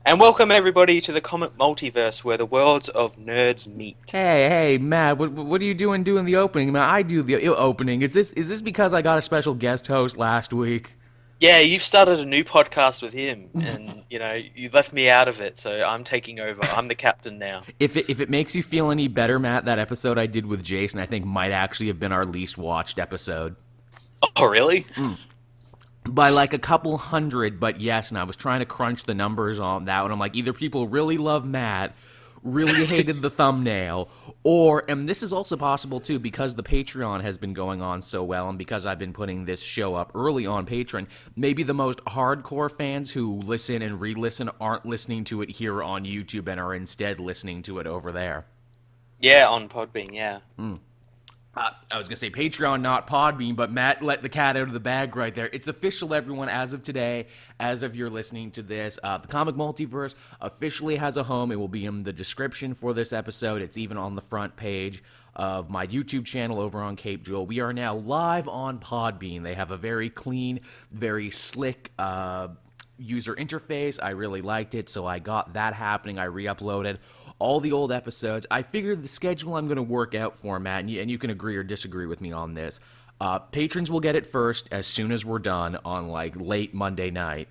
And welcome everybody to the comic multiverse where the worlds of nerds meet. Hey, Matt, what are you doing the opening? Man, I do the opening. Is this because I got a special guest host last week? Yeah, you've started a new podcast with him, and you left me out of it, so I'm taking over. I'm the captain now. If it makes you feel any better, Matt, that episode I did with Jason, I think might actually have been our least watched episode Oh, really? by like a couple hundred. But yes, and I was trying to crunch the numbers on that one. I'm like, either people really love Matt, really hated the thumbnail, or and this is also possible too because the Patreon has been going on so well, and because I've been putting this show up early on Patreon, maybe the most hardcore fans who listen and re-listen aren't listening to it here on YouTube and are instead listening to it over there. Yeah, on Podbean, yeah. I was going to say Patreon, not Podbean, but Matt let the cat out of the bag right there. It's official, everyone, as of today, as of you're listening to this. The Comic Multiverse officially has a home. It will be in the description for this episode. It's even on the front page of my YouTube channel over on Cape Jewel. We are now live on Podbean. They have a very clean, very slick user interface. I really liked it, so I got that happening. I re-uploaded all the old episodes. I figured the schedule I'm going to work out for, Matt, and you can agree or disagree with me on this. Patrons will get it first as soon as we're done on like late Monday night.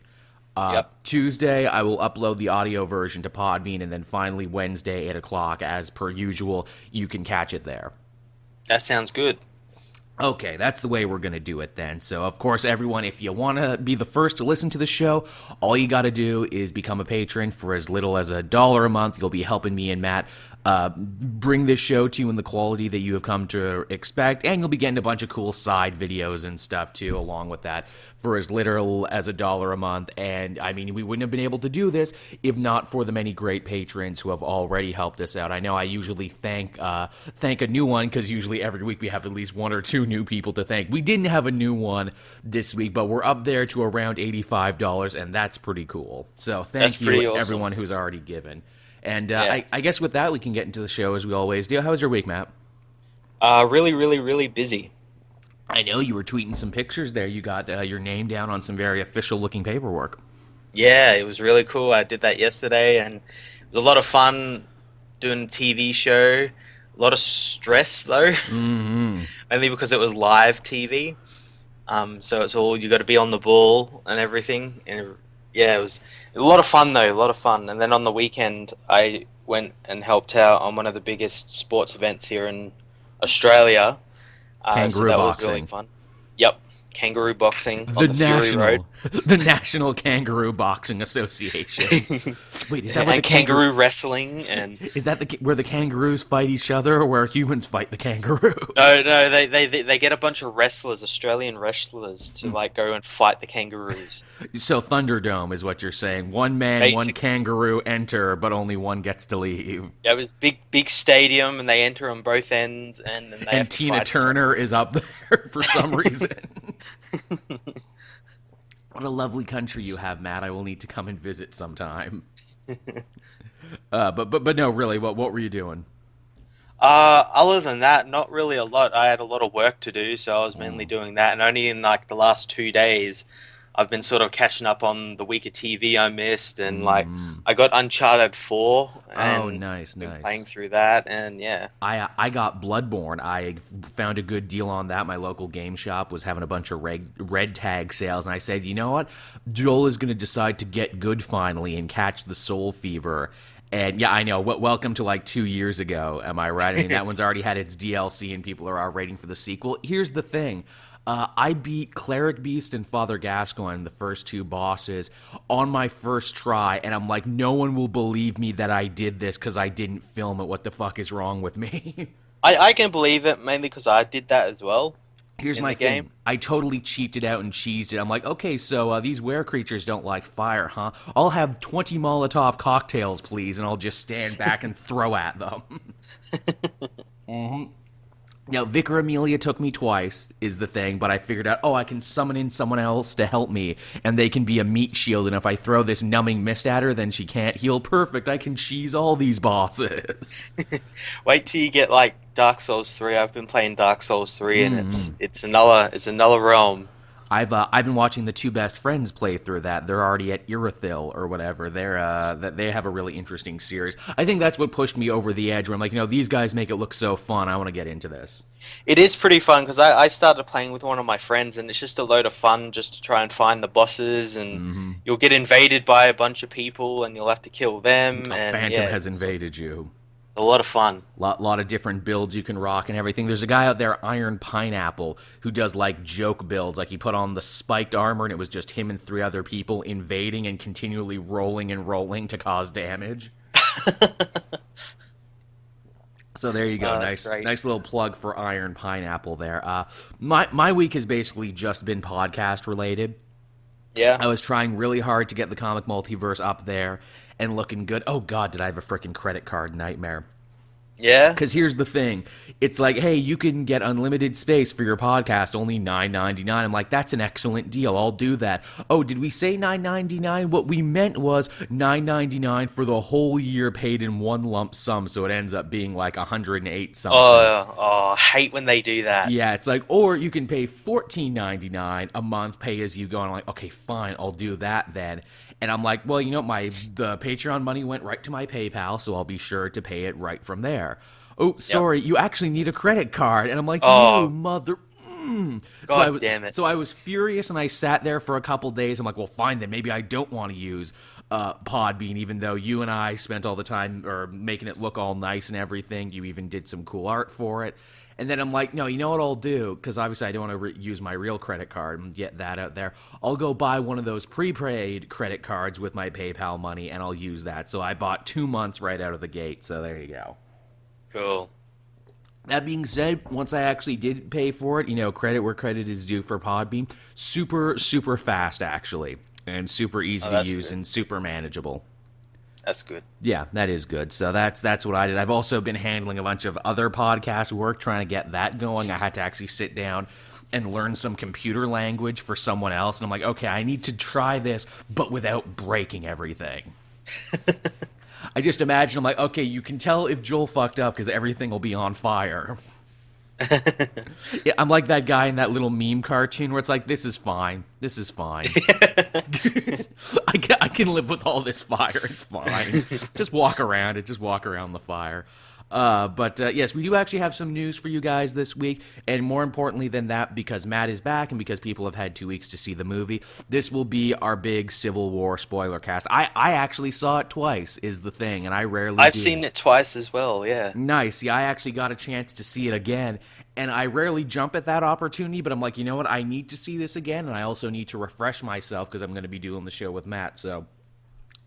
Yep, Tuesday, I will upload the audio version to Podbean, and then finally Wednesday, 8 o'clock, as per usual, you can catch it there. that sounds good. Okay, that's the way we're going to do it then. So, of course, everyone, if you want to be the first to listen to the show, all you got to do is become a patron for as little as $1 a month. You'll be helping me and Matt bring this show to you in the quality that you have come to expect, and you'll be getting a bunch of cool side videos and stuff, too, along with that, for as little as $1 a month. And, I mean, we wouldn't have been able to do this if not for the many great patrons who have already helped us out. I know I usually thank a new one, because usually every week we have at least one or two new people to thank. We didn't have a new one this week, but we're up there to around $85, and that's pretty cool. So That's thank pretty you, awesome. everyone who's already given. And Yeah. I guess with that, we can get into the show as we always do. How was your week, Matt? Really, really, really busy. I know you were tweeting some pictures there. You got your name down on some very official-looking paperwork. Yeah, it was really cool. I did that yesterday, and it was a lot of fun doing a TV show. A lot of stress, though, Mm-hmm. only because it was live TV. So it's all you got to be on the ball and everything. And yeah, it was a lot of fun though, a lot of fun. And then on the weekend, I went and helped out on one of the biggest sports events here in Australia. So Kangaroo that was really boxing. fun. Yep, kangaroo boxing The on the Fury Road. National Kangaroo Boxing Association. Wait, is that where the And kangaroo wrestling and is that where the kangaroos fight each other, or where humans fight the kangaroos? no, they get a bunch of wrestlers, Australian wrestlers, to like go and fight the kangaroos. So Thunderdome is what you're saying. One man, one Basically. kangaroo enter, but only one gets to leave. Yeah, it was big stadium, and they enter on both ends, and then they And have to Tina fight each other. Turner is up there for some reason. What a lovely country you have, Matt. I will need to come and visit sometime. But no, really, what were you doing? Other than that, not really a lot. I had a lot of work to do, so I was mainly Mm. doing that. And only in like the last 2 days, I've been sort of catching up on the week of TV I missed, and like Mm. I got Uncharted 4 Oh, and nice, been nice. playing through that, and yeah. I got Bloodborne. I found a good deal on that. My local game shop was having a bunch of red tag sales, and I said, you know what? Joel is going to decide to get good finally and catch the soul fever. And yeah, I know. Welcome to like 2 years ago. Am I right? I mean, that one's already had its DLC, and people are waiting for the sequel. Here's the thing. I beat Cleric Beast and Father Gascoigne, the first two bosses, on my first try, and I'm like, no one will believe me that I did this because I didn't film it. What the fuck is wrong with me? I can believe it mainly because I did that as well Here's in my the game. thing. I totally cheated out and cheesed it. I'm like, okay, so these were creatures don't like fire, huh? I'll have 20 Molotov cocktails, please, and I'll just stand back and throw at them. Now, Vicar Amelia took me twice, is the thing, but I figured out, oh, I can summon in someone else to help me, and they can be a meat shield, and if I throw this numbing mist at her, then she can't heal perfect. I can cheese all these bosses. Wait till you get like Dark Souls 3. I've been playing Dark Souls 3, and Mm. it's another realm. I've been watching the Two Best Friends play through that. They're already at Irithyll or whatever. They have a really interesting series. I think that's what pushed me over the edge. Where I'm like, these guys make it look so fun. I want to get into this. It is pretty fun because I started playing with one of my friends, and it's just a load of fun just to try and find the bosses, and you'll get invaded by a bunch of people, and you'll have to kill them, A and Phantom yeah, has it's invaded you. a lot of fun. Lot of different builds you can rock and everything. There's a guy out there, Iron Pineapple, who does like joke builds. Like he put on the spiked armor and it was just him and three other people invading and continually rolling and rolling to cause damage. So there you go. Oh, that's great. Nice little plug for Iron Pineapple there. My week has basically just been podcast related. Yeah. I was trying really hard to get the comic multiverse up there and looking good. Oh god, did I have a freaking credit card nightmare? Yeah. Because here's the thing. It's like, hey, you can get unlimited space for your podcast, only $9.99. I'm like, that's an excellent deal. I'll do that. Oh, did we say $9.99? What we meant was $9.99 for the whole year paid in one lump sum, so it ends up being like 108 something. I hate when they do that. Yeah, it's like, or you can pay $14.99 a month, pay as you go. And I'm like, okay, fine, I'll do that then. And I'm like, well, the Patreon money went right to my PayPal, so I'll be sure to pay it right from there. Oh, sorry, you actually need a credit card. And I'm like, you mother... God damn it. So I was furious, and I sat there for a couple days. I'm like, well, fine, then maybe I don't want to use Podbean, even though you and I spent all the time making it look all nice and everything. You even did some cool art for it. And then I'm like, no, you know what I'll do? Because obviously I don't want to use my real credit card and get that out there. I'll go buy one of those prepaid credit cards with my PayPal money, and I'll use that. So I bought 2 months right out of the gate. So there you go. Cool. That being said, once I actually did pay for it, credit where credit is due for Podbean. Super, super fast, actually. And super easy to use and super manageable. That's good. Yeah, that is good. So that's what I did. I've also been handling a bunch of other podcast work, trying to get that going. I had to actually sit down and learn some computer language for someone else. And I'm like, okay, I need to try this, but without breaking everything. I just imagine, I'm like, okay, you can tell if Joel fucked up because everything will be on fire. Yeah, I'm like that guy in that little meme cartoon where it's like, this is fine. This is fine. I can live with all this fire. It's fine. Just walk around it. Just walk around the fire. But yes, we do actually have some news for you guys this week. And more importantly than that, because Matt is back and because people have had 2 weeks to see the movie, this will be our big Civil War spoiler cast. I actually saw it twice, is the thing, and I rarely I've do. seen it twice as well, yeah. Nice. Yeah, I actually got a chance to see it again, and I rarely jump at that opportunity, but I'm like, you know what? I need to see this again, and I also need to refresh myself because I'm going to be doing the show with Matt, so...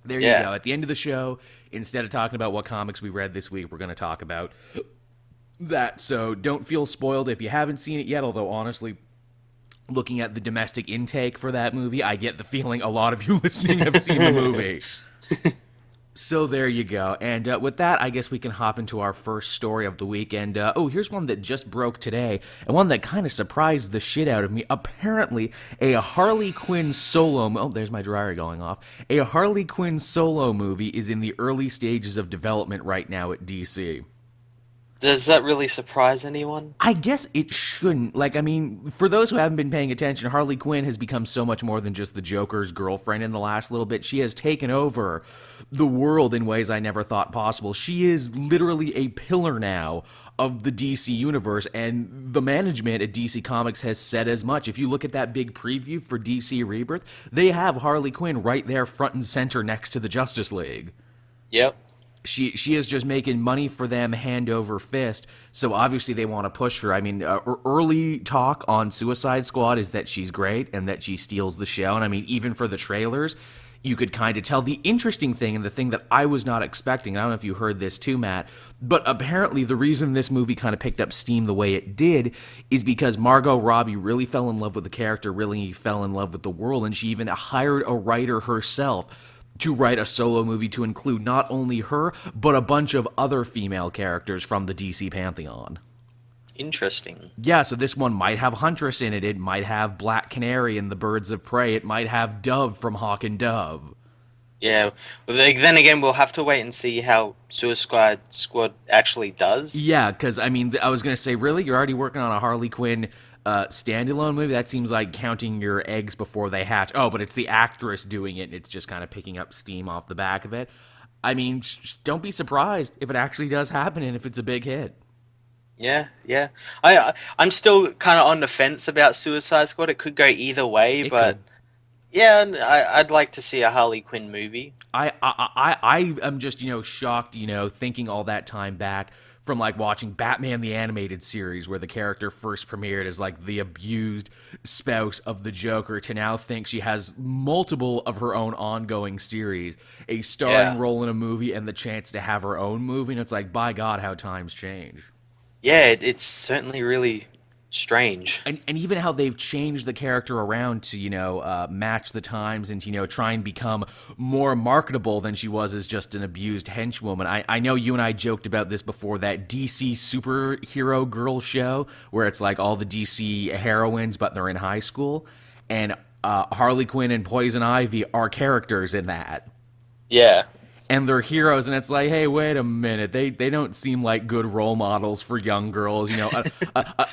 There you go. At the end of the show, instead of talking about what comics we read this week, we're going to talk about that. So don't feel spoiled if you haven't seen it yet, although honestly, looking at the domestic intake for that movie, I get the feeling a lot of you listening have seen the movie. So there you go. And with that, I guess we can hop into our first story of the week. And, here's one that just broke today, and one that kind of surprised the shit out of me. Apparently, a Harley Quinn solo... Oh, there's my dryer going off. A Harley Quinn solo movie is in the early stages of development right now at DC. Does that really surprise anyone? I guess it shouldn't. For those who haven't been paying attention, Harley Quinn has become so much more than just the Joker's girlfriend in the last little bit. She has taken over the world in ways I never thought possible. She is literally a pillar now of the DC universe, and the management at DC Comics has said as much. If you look at that big preview for DC Rebirth, they have Harley Quinn right there front and center next to the Justice League. Yep. She is just making money for them hand over fist, so obviously they want to push her. I mean, early talk on Suicide Squad is that she's great and that she steals the show, and I mean, even for the trailers, you could kind of tell. The interesting thing, and the thing that I was not expecting, I don't know if you heard this too, Matt, but apparently the reason this movie kind of picked up steam the way it did is because Margot Robbie really fell in love with the character, really fell in love with the world, and she even hired a writer herself to write a solo movie to include not only her, but a bunch of other female characters from the DC Pantheon. Interesting. Yeah, so this one might have Huntress in it, it might have Black Canary and the Birds of Prey, it might have Dove from Hawk and Dove. Yeah, but then again, we'll have to wait and see how Suicide Squad actually does. Yeah, because, I mean, I was going to say, really? You're already working on a Harley Quinn Standalone movie, that seems like counting your eggs before they hatch. Oh, but it's the actress doing it, and it's just kind of picking up steam off the back of it. I mean, don't be surprised if it actually does happen and if it's a big hit. Yeah, yeah. I'm still kind of on the fence about Suicide Squad. It could go either way, It could. but yeah, I'd like to see a Harley Quinn movie. I am just shocked thinking all that time back from like watching Batman the animated series where the character first premiered as like the abused spouse of the Joker to now think she has multiple of her own ongoing series, a starring Yeah, role in a movie, and the chance to have her own movie. And it's like, by God, how times change. yeah. It's certainly really strange. And even how they've changed the character around to match the times and to try and become more marketable than she was as just an abused henchwoman. I know you and I joked about this before, that DC superhero girl show where it's like all the DC heroines but they're in high school, and Harley Quinn and Poison Ivy are characters in that, Yeah, and they're heroes, and it's like, hey, wait a minute, they don't seem like good role models for young girls.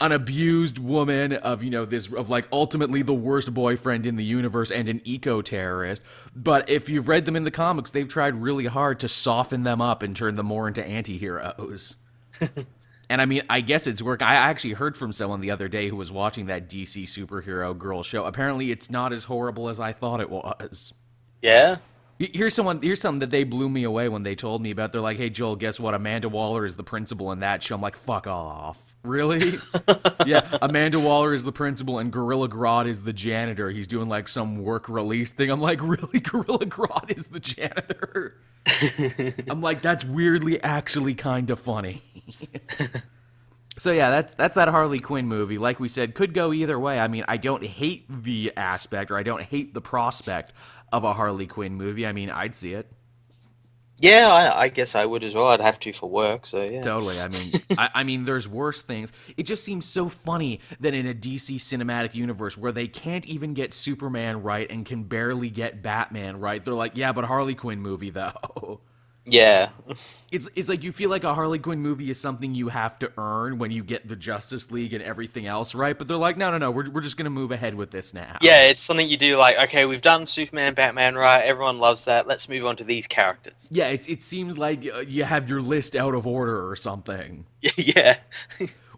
An abused woman of this of like ultimately the worst boyfriend in the universe and an eco-terrorist. But if you've read them in the comics, they've tried really hard to soften them up and turn them more into anti-heroes. And I mean, I guess it's work. I actually heard from someone the other day who was watching that DC superhero girl show. Apparently it's not as horrible as I thought it was. yeah. Here's something that they blew me away when they told me about. They're like, "Hey Joel, guess what? Amanda Waller is the principal in that show." I'm like, "Fuck off." Really? Yeah, Amanda Waller is the principal and Gorilla Grodd is the janitor. He's doing like some work release thing. I'm like, "Really? Gorilla Grodd is the janitor?" I'm like, "That's weirdly actually kind of funny." So yeah, that's that Harley Quinn movie. Like we said, could go either way. I mean, I don't hate the aspect, or I don't hate the prospect of a Harley Quinn movie. I mean, I'd see it. Yeah, I guess I would as well. I'd have to for work, so yeah. Totally. I mean, there's worse things. It just seems so funny that in a DC cinematic universe where they can't even get Superman right and can barely get Batman right, they're like, yeah, but Harley Quinn movie though. Yeah. It's like you feel like a Harley Quinn movie is something you have to earn when you get the Justice League and everything else right, but they're like, no, we're just gonna move ahead with this now. Yeah, it's something you do like, okay, we've done Superman, Batman, right? Everyone loves that. Let's move on to these characters. Yeah, it seems like you have your list out of order or something. Yeah.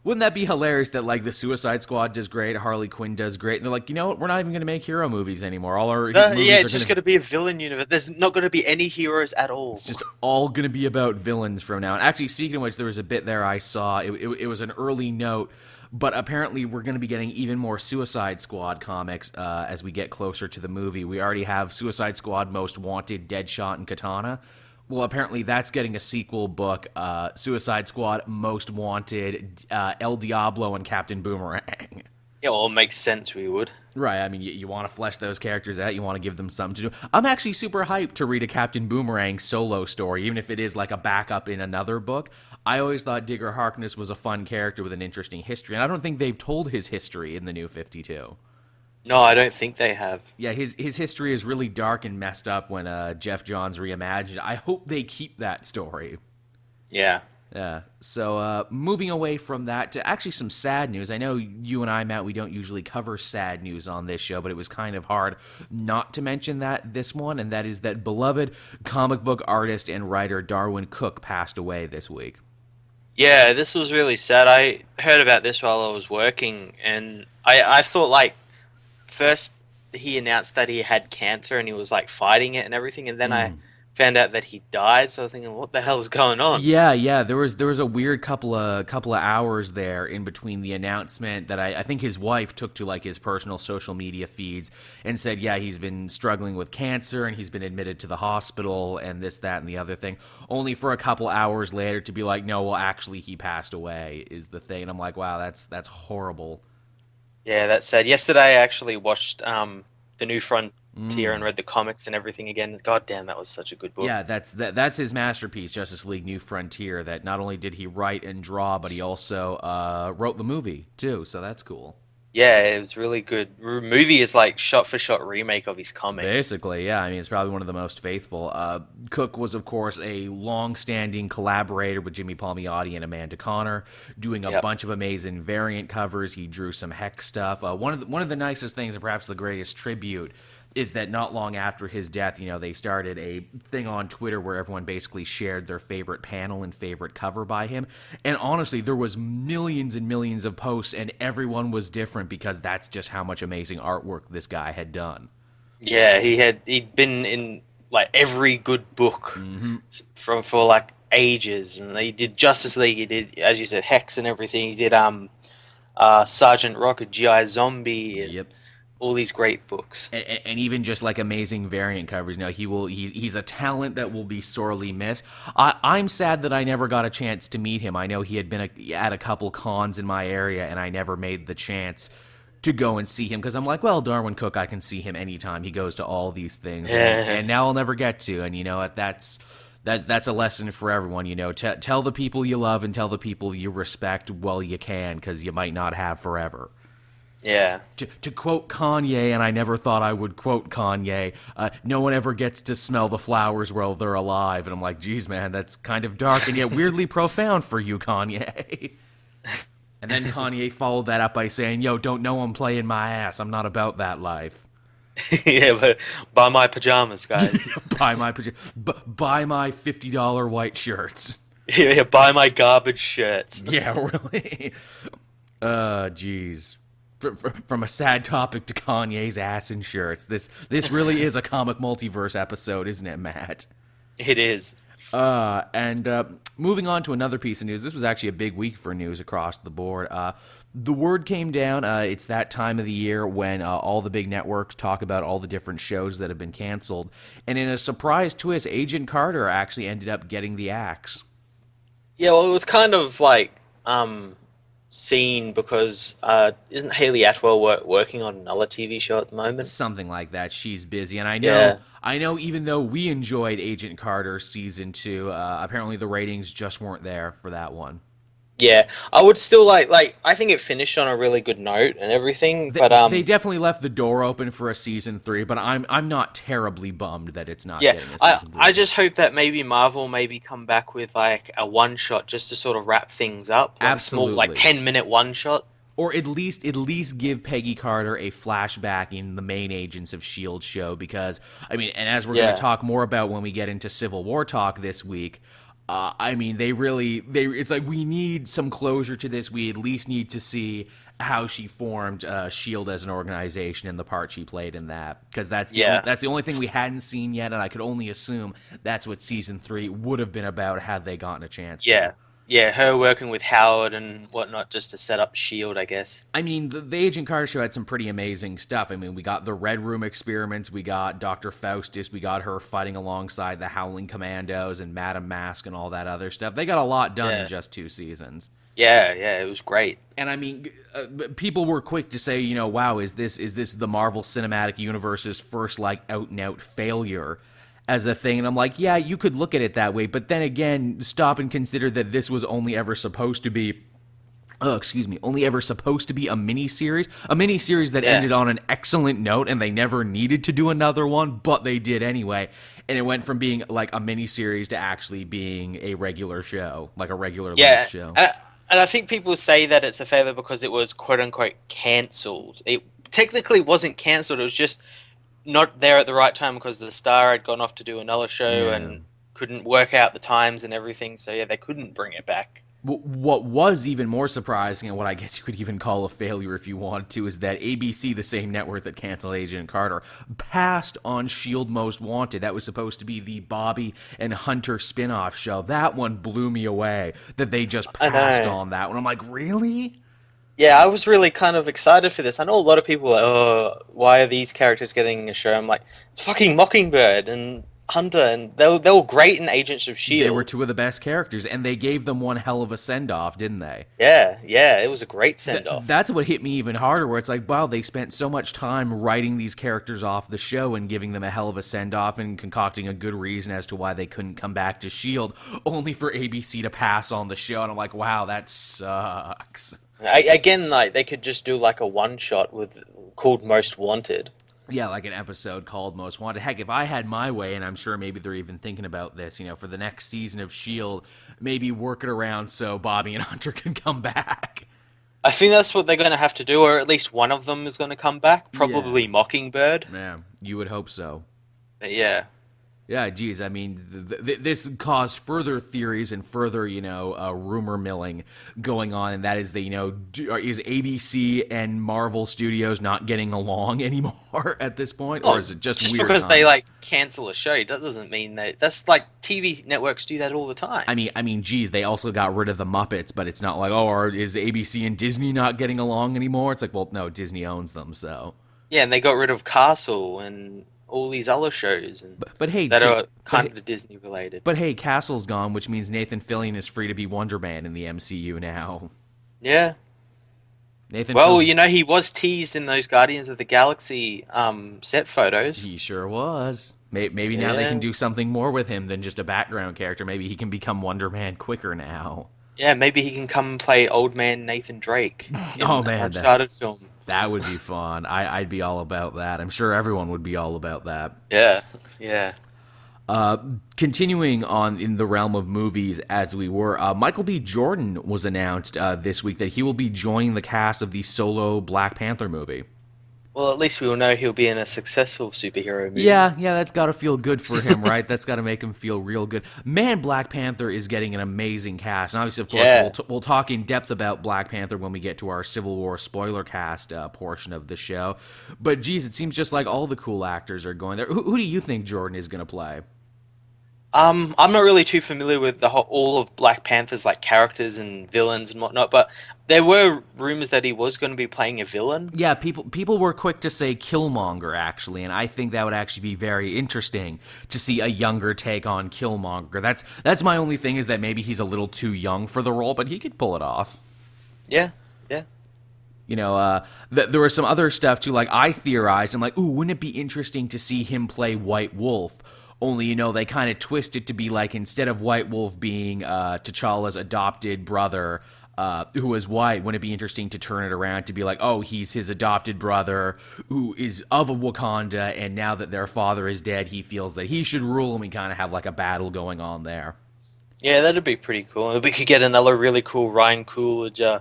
Wouldn't that be hilarious that like the Suicide Squad does great, Harley Quinn does great, and they're like, you know what, we're not even going to make hero movies anymore. All our movies Yeah, are it's just going to be a villain universe. There's not going to be any heroes at all. it's just all going to be about villains from now on. Actually, speaking of which, there was a bit there I saw. It was an early note, but apparently we're going to be getting even more Suicide Squad comics as we get closer to the movie. We already have Suicide Squad Most Wanted, Deadshot, and Katana. Well, apparently that's getting a sequel book, Suicide Squad Most Wanted, El Diablo, and Captain Boomerang. Yeah, well, it makes sense we would. Right, I mean, you want to flesh those characters out, you want to give them something to do. I'm actually super hyped to read a Captain Boomerang solo story, even if it is like a backup in another book. I always thought Digger Harkness was a fun character with an interesting history, and I don't think they've told his history in the New 52. No, I don't think they have. Yeah, his history is really dark and messed up when Jeff Johns reimagined it. I hope they keep that story. Yeah. Yeah. So moving away from that to actually some sad news. I know you and I, Matt, we don't usually cover sad news on this show, but it was kind of hard not to mention that this one, and that is that beloved comic book artist and writer Darwyn Cooke passed away this week. Yeah, this was really sad. I heard about this while I was working, and I thought, like, first he announced that he had cancer and he was, like, fighting it and everything, and then I found out that he died, so I was thinking, what the hell is going on? Yeah. There was a weird couple of hours there in between the announcement that I think his wife took to like his personal social media feeds and said, yeah, he's been struggling with cancer and he's been admitted to the hospital and this, that, and the other thing. Only for a couple hours later to be like, no, well, actually, he passed away is the thing. And I'm like, wow, that's horrible. Yeah, that's sad. Yesterday I actually watched The New Frontier and read the comics and everything again. God damn, that was such a good book. Yeah, that's his masterpiece, Justice League New Frontier, that not only did he write and draw, but he also wrote the movie, too, so that's cool. Yeah, it was really good. Movie is like shot for shot remake of his comic. Basically, yeah. I mean, it's probably one of the most faithful. Cooke was, of course, a long-standing collaborator with Jimmy Palmiotti and Amanda Conner, doing a Yep. bunch of amazing variant covers. He drew some Hex stuff. One of the nicest things, and perhaps the greatest tribute, is that not long after his death, they started a thing on Twitter where everyone basically shared their favorite panel and favorite cover by him. And honestly, there was millions and millions of posts, and everyone was different because that's just how much amazing artwork this guy had done. Yeah, he'd been in like every good book Mm-hmm. from for like ages, and he did Justice League. He did, as you said, Hex and everything. He did Sergeant Rocket, GI Zombie, and Yep. all these great books. And even just like amazing variant covers. He's a talent that will be sorely missed. I'm sad that I never got a chance to meet him. I know he had been at a couple cons in my area, and I never made the chance to go and see him because I'm like, well, Darwyn Cooke, I can see him anytime. He goes to all these things, and now I'll never get to. And that's a lesson for everyone. Tell the people you love and tell the people you respect while you can, because you might not have forever. Yeah, To quote Kanye, and I never thought I would quote Kanye, no one ever gets to smell the flowers while they're alive. And I'm like, geez, man, that's kind of dark and yet weirdly profound for you, Kanye. And then Kanye followed that up by saying, yo, don't know I'm playing my ass. I'm not about that life. yeah, but buy my pajamas, guys. Buy my $50 white shirts. Yeah, buy my garbage shirts. Yeah, really. Jeez. From a sad topic to Kanye's ass and shirts. This really is a comic multiverse episode, isn't it, Matt? It is. And moving on to another piece of news. This was actually a big week for news across the board. The word came down. It's that time of the year when all the big networks talk about all the different shows that have been canceled. And in a surprise twist, Agent Carter actually ended up getting the axe. Yeah, well, it was kind of like seen because isn't Haley Atwell working on another TV show at the moment? Something like that. She's busy, and Yeah. I know. Even though we enjoyed Agent Carter season 2, apparently the ratings just weren't there for that one. Yeah, I would still like I think it finished on a really good note and everything, but They definitely left the door open for a season 3, but I'm not terribly bummed that it's not yeah, getting a I season 3. I just hope that maybe Marvel maybe come back with like a one shot just to sort of wrap things up, like a small like Absolutely. 10-minute one shot. Or at least give Peggy Carter a flashback in the main Agents of S.H.I.E.L.D. show, because, I mean, and as we're going Yeah. to talk more about when we get into Civil War talk this week, I mean, it's like we need some closure to this. We at least need to see how she formed S.H.I.E.L.D. as an organization and the part she played in that, because Yeah. that's the only thing we hadn't seen yet, and I could only assume that's what season 3 would have been about had they gotten a chance to. Yeah. Yeah, her working with Howard and whatnot just to set up Shield, I guess. I mean, the Agent Carter show had some pretty amazing stuff. I mean, we got the Red Room experiments, we got Dr. Faustus, we got her fighting alongside the Howling Commandos and Madame Mask and all that other stuff. They got a lot done in Yeah. just 2 seasons. Yeah, yeah, it was great. And I mean, people were quick to say, wow, is this the Marvel Cinematic Universe's first like out and out failure as a thing? And I'm like, yeah, you could look at it that way, but then again, stop and consider that this was only ever supposed to be only ever supposed to be a mini-series that Yeah. ended on an excellent note, and they never needed to do another one, but they did anyway. And it went from being like a mini-series to actually being a regular show, like a regular Yeah, length show. and I think people say that it's a failure because it was quote unquote cancelled. It technically wasn't cancelled. It was just not there at the right time because the star had gone off to do another show Yeah. and couldn't work out the times and everything. So yeah, they couldn't bring it back. What was even more surprising, and what I guess you could even call a failure if you wanted to, is that ABC, the same network that canceled Agent Carter, passed on S.H.I.E.L.D. Most Wanted. That was supposed to be the Bobby and Hunter spin-off show. That one blew me away, that they just I passed know. on that one. I'm like, really? Yeah, I was really kind of excited for this. I know a lot of people are like, oh, why are these characters getting a show? I'm like, it's fucking Mockingbird and Hunter, and they were great in Agents of They were S.H.I.E.L.D. 2 of the best characters, and they gave them one hell of a send-off, didn't they? Yeah, yeah, it was a great send-off. That's what hit me even harder, where it's like, wow, they spent so much time writing these characters off the show and giving them a hell of a send-off and concocting a good reason as to why they couldn't come back to S.H.I.E.L.D., only for ABC to pass on the show. And I'm like, wow, that sucks. Again, like they could just do like a one shot with called Most Wanted. Yeah, like an episode called Most Wanted. Heck, if I had my way, and I'm sure maybe they're even thinking about this, for the next season of S.H.I.E.L.D., maybe work it around so Bobby and Hunter can come back. I think that's what they're going to have to do, or at least one of them is going to come back. Yeah. Probably Mockingbird. Yeah, you would hope so. But yeah. Yeah, geez, I mean, this caused further theories and further, rumor milling going on, and that is that, is ABC and Marvel Studios not getting along anymore at this point, or Oh, is it just weird because they time? like cancel a show, that doesn't mean that's like TV networks do that all the time. Geez, they also got rid of the Muppets, but it's not like, oh, or is ABC and Disney not getting along anymore? It's like, well, no, Disney owns them, so. Yeah, and they got rid of Castle and all these other shows and But hey, that are but kind of Disney related. but hey, Castle's gone, which means Nathan Fillion is free to be Wonder Man in the MCU now. Yeah. Nathan Well, Fillion, he was teased in those Guardians of the Galaxy set photos. he sure was. Maybe now they can Yeah. do something more with him than just a background character. Maybe he can become Wonder Man quicker now. Yeah, maybe he can come play Old Man Nathan Drake in Oh an man, Uncharted film. that would be fun. I'd be all about that. I'm sure everyone would be all about that. Yeah, yeah. Continuing on in the realm of movies, as we were, Michael B. Jordan was announced this week that he will be joining the cast of the solo Black Panther movie. Well, at least we will know he'll be in a successful superhero movie. Yeah, that's got to feel good for him, right? That's got to make him feel real good. Man, Black Panther is getting an amazing cast. And obviously, of course, Yeah. we'll talk in depth about Black Panther when we get to our Civil War Spoilercast portion of the show. But geez, it seems just like all the cool actors are going there. Who do you think Jordan is going to play? I'm not really too familiar with all of Black Panther's like characters and villains and whatnot, but there were rumors that he was going to be playing a villain. Yeah, people were quick to say Killmonger, actually, and I think that would actually be very interesting to see a younger take on Killmonger. That's my only thing, is that maybe he's a little too young for the role, but he could pull it off. Yeah, yeah. There was some other stuff too. Like, I theorized, I'm like, ooh, wouldn't it be interesting to see him play White Wolf? Only, they kind of twist it to be like, instead of White Wolf being T'Challa's adopted brother, who was white, wouldn't it be interesting to turn it around to be like, oh, he's his adopted brother who is of a Wakanda, and now that their father is dead, he feels that he should rule, and we kind of have like a battle going on there. Yeah, that'd be pretty cool. We could get another really cool Ryan Coogler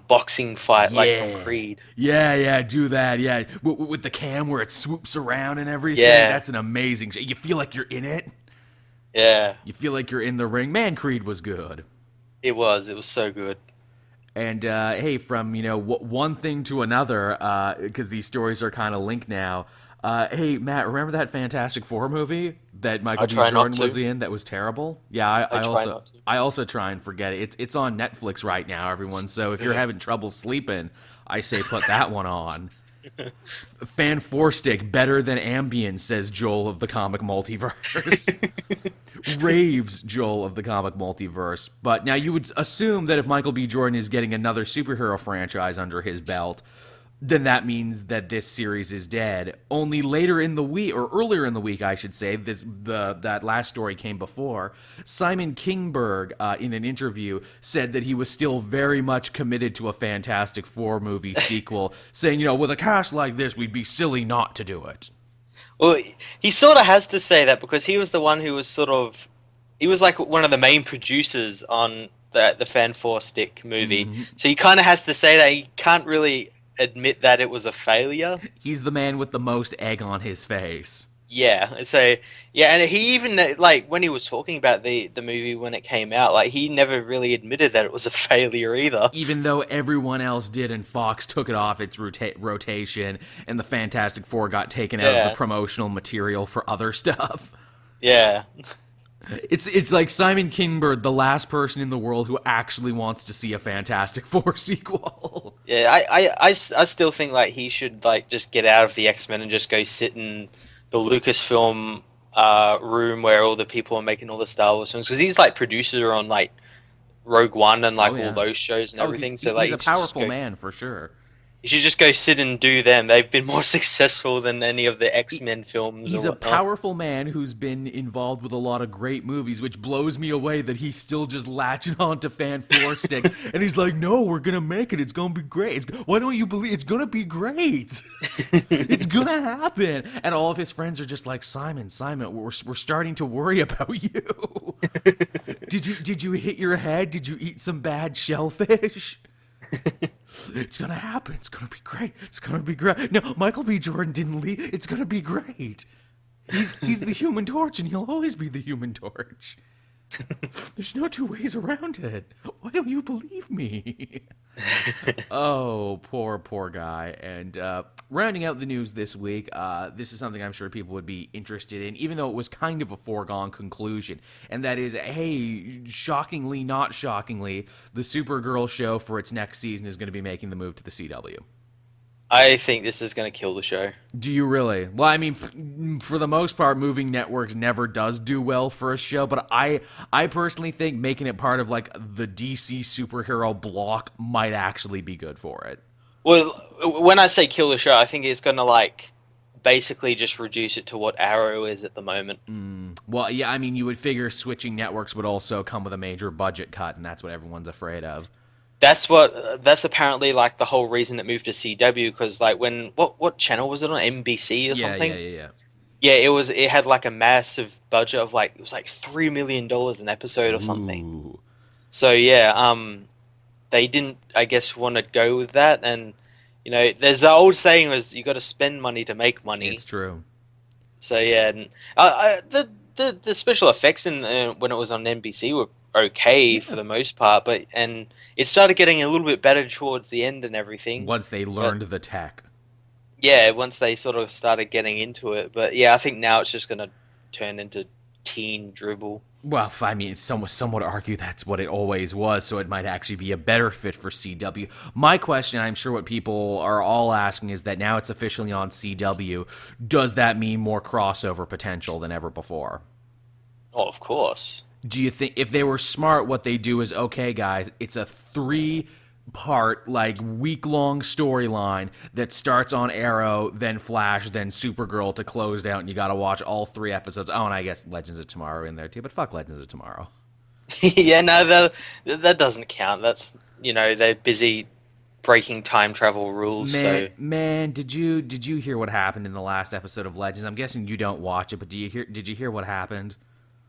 boxing fight like from Creed. Yeah, do that. Yeah, with the cam where it swoops around and everything. Yeah. That's an amazing. You feel like you're in it. Yeah, You feel like you're in the ring. Man, Creed was good. it was. It was so good. And hey, from one thing to another, because these stories are kind of linked now. Hey, Matt, remember that Fantastic Four movie that Michael B. try not Jordan was to. in that was terrible? Yeah, I try also not to. I also try and forget it. It's on Netflix right now, everyone. So if you're having trouble sleeping, I say put that one on. Fan four stick better than Ambien, says Joel of the comic multiverse. Raves Joel of the comic multiverse. But now you would assume that if Michael B. Jordan is getting another superhero franchise under his belt, then that means that this series is dead. Only later in the week, or earlier in the week, I should say, that last story came before. Simon Kinberg, in an interview, said that he was still very much committed to a Fantastic Four movie sequel, saying, with a cast like this, we'd be silly not to do it. Well, he sort of has to say that because he was the one who was he was like one of the main producers on the Fan Four Stick movie. Mm-hmm. So he kind of has to say that. He can't really admit that it was a failure. He's the man with the most egg on his face. Yeah. So yeah, and he even like when he was talking about the movie when it came out, like he never really admitted that it was a failure either. Even though everyone else did, and Fox took it off its rotation, and the Fantastic Four got taken out of the promotional material for other stuff. Yeah. It's like Simon Kinberg, the last person in the world who actually wants to see a Fantastic Four sequel. Yeah, I still think like he should like just get out of the X-Men and just go sit in the Lucasfilm room where all the people are making all the Star Wars films, because he's like producer on like Rogue One and like all those shows and everything. He's so like a powerful man for sure. You should just go sit and do them. They've been more successful than any of the He- X-Men films or He's a whatnot. powerful man who's been involved with a lot of great movies, which blows me away that he's still just latching on to fan four stick. And he's like, "No, we're gonna make it. It's gonna be great. Why don't you believe it's gonna be great? It's gonna happen." And all of his friends are just like, "Simon, Simon, we're starting to worry about you. Did you hit your head? Did you eat some bad shellfish?" It's gonna happen. It's gonna be great. It's gonna be great. No, Michael B. Jordan didn't leave. It's gonna be great. He's the Human Torch, and he'll always be the Human Torch. There's no two ways around it. Why don't you believe me? Oh, poor guy. And rounding out the news this week, this is something I'm sure people would be interested in, even though it was kind of a foregone conclusion. And that is, hey, shockingly, not shockingly, the Supergirl show for its next season is going to be making the move to the CW. I think this is going to kill the show. Do you really? Well, I mean, for the most part, moving networks never does do well for a show, but I personally think making it part of like the DC superhero block might actually be good for it. Well, when I say kill the show, I think it's going to like basically just reduce it to what Arrow is at the moment. Well, yeah, I mean, you would figure switching networks would also come with a major budget cut, and that's what everyone's afraid of. That's apparently like the whole reason it moved to CW because like when what channel was it on, NBC or something? Yeah. Yeah, it had like a massive budget of like it was like $3 million an episode or something. Ooh. So yeah, they didn't, I guess, want to go with that. And there's the old saying was you got to spend money to make money. It's true. So yeah, and the special effects in when it was on NBC were okay for the most part, but it started getting a little bit better towards the end and everything. Once they learned the tech. Yeah, once they sort of started getting into it. But yeah, I think now it's just going to turn into teen dribble. Well, I mean, some would argue that's what it always was, so it might actually be a better fit for CW. My question, I'm sure what people are all asking, is that now it's officially on CW, does that mean more crossover potential than ever before? Oh, of course. Do you think, if they were smart, what they do is, okay, guys, it's a 3-part, like, week-long storyline that starts on Arrow, then Flash, then Supergirl to close out, and you gotta watch all 3 episodes. Oh, and I guess Legends of Tomorrow in there, too, but fuck Legends of Tomorrow. Yeah, no, that doesn't count. That's, they're busy breaking time travel rules. Man, did you hear what happened in the last episode of Legends? I'm guessing you don't watch it, but did you hear what happened?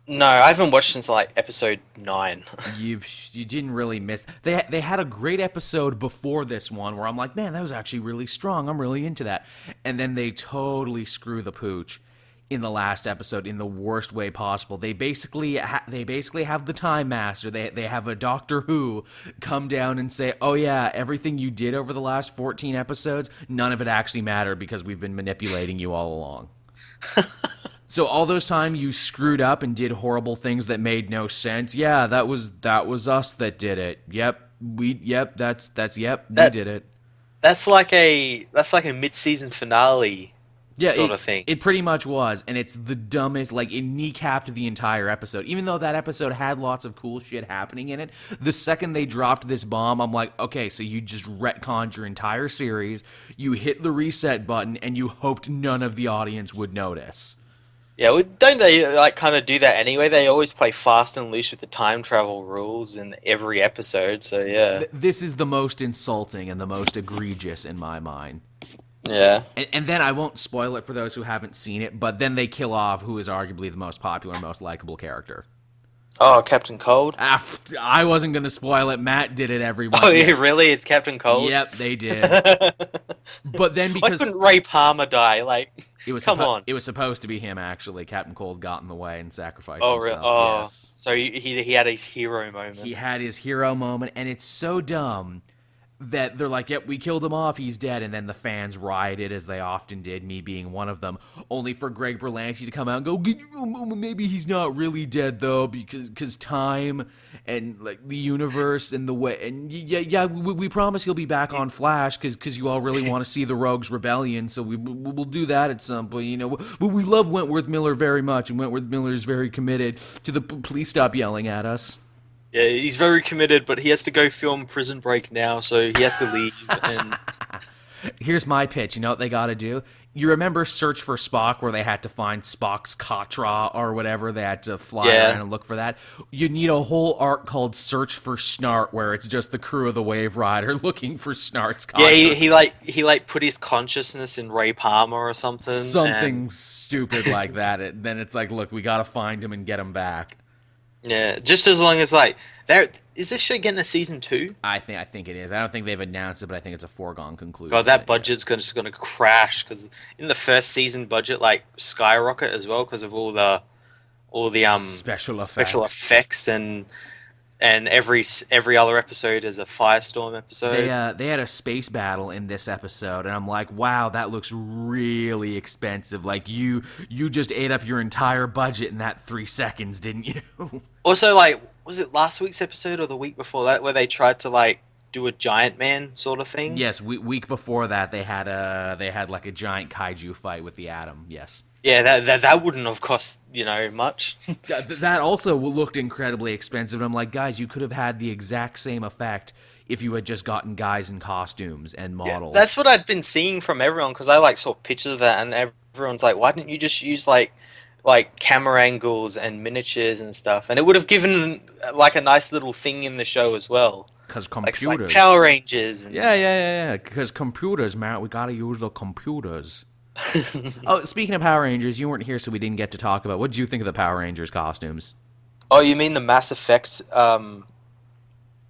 No, I haven't watched since like episode 9. You didn't really miss. They had a great episode before this one where I'm like, man, that was actually really strong. I'm really into that. And then they totally screw the pooch in the last episode in the worst way possible. They basically have the Time Master. They have a Doctor Who come down and say, "Oh yeah, everything you did over the last 14 episodes, none of it actually mattered because we've been manipulating you all along." So all those time you screwed up and did horrible things that made no sense. Yeah, that was us that did it. Yep, we did it. That's like a mid-season finale sort of thing. It pretty much was, and it's the dumbest. Like, it kneecapped the entire episode. Even though that episode had lots of cool shit happening in it, the second they dropped this bomb, I'm like, okay, so you just retconned your entire series. You hit the reset button, and you hoped none of the audience would notice. Yeah, well, don't they like kind of do that anyway? They always play fast and loose with the time travel rules in every episode. So yeah, this is the most insulting and the most egregious in my mind. Yeah, and then I won't spoil it for those who haven't seen it, but then they kill off who is arguably the most popular, most likable character. Oh, Captain Cold? I wasn't going to spoil it. Matt did it, everyone. Oh, yes. Really? It's Captain Cold? Yep, they did. But then because... Why couldn't Ray Palmer die? Like, come on. It was supposed to be him, actually. Captain Cold got in the way and sacrificed himself. Really? Oh, yes. So he had his hero moment. He had his hero moment, and it's so dumb that they're like, yep, we killed him off, he's dead, and then the fans rioted, as they often did, me being one of them, only for Greg Berlanti to come out and go, maybe he's not really dead, though, because time and, like, the universe and the way, and we promise he'll be back on Flash, because you all really want to see the Rogues Rebellion, so we'll do that at some point, we love Wentworth Miller very much, and Wentworth Miller is very committed to the, please stop yelling at us. Yeah, he's very committed, but he has to go film Prison Break now, so he has to leave. And Here's my pitch. You know what they got to do? You remember Search for Spock, where they had to find Spock's Katra or whatever? They had to fly around Yeah. and look for that. You need a whole arc called Search for Snart, where it's just the crew of the Wave Rider looking for Snart's Yeah, Katra. he put his consciousness in Ray Palmer or something, Something and stupid like that. Then it's like, look, we got to find him and get him back. yeah, just as long as like there is this show getting a season 2? I think it is. I don't think they've announced it, but I think it's a foregone conclusion. God, that budget's just gonna crash because in the first season budget like skyrocket as well because of all the Special special effects. effects and every other episode is a firestorm episode. They had a space battle in this episode, and I'm like, wow, that looks really expensive. Like you just ate up your entire budget in that 3 seconds, didn't you? Also, like, was it last week's episode or the week before that where they tried to like do a giant man sort of thing? Yes, week before that they had like a giant kaiju fight with the Atom. Yes. Yeah, that wouldn't have cost much. That also looked incredibly expensive. And I'm like, guys, you could have had the exact same effect if you had just gotten guys in costumes and Yeah, models. that's what I'd been seeing from everyone because I like saw pictures of that and everyone's like, why didn't you just use like camera angles and miniatures and stuff? And it would have given like a nice little thing in the show as well, Because like computers. Power Rangers. And... Yeah. Because computers, man, we gotta use the computers. Oh, speaking of Power Rangers, you weren't here, so we didn't get to talk about. What did you think of the Power Rangers costumes? Oh, you mean the Mass Effect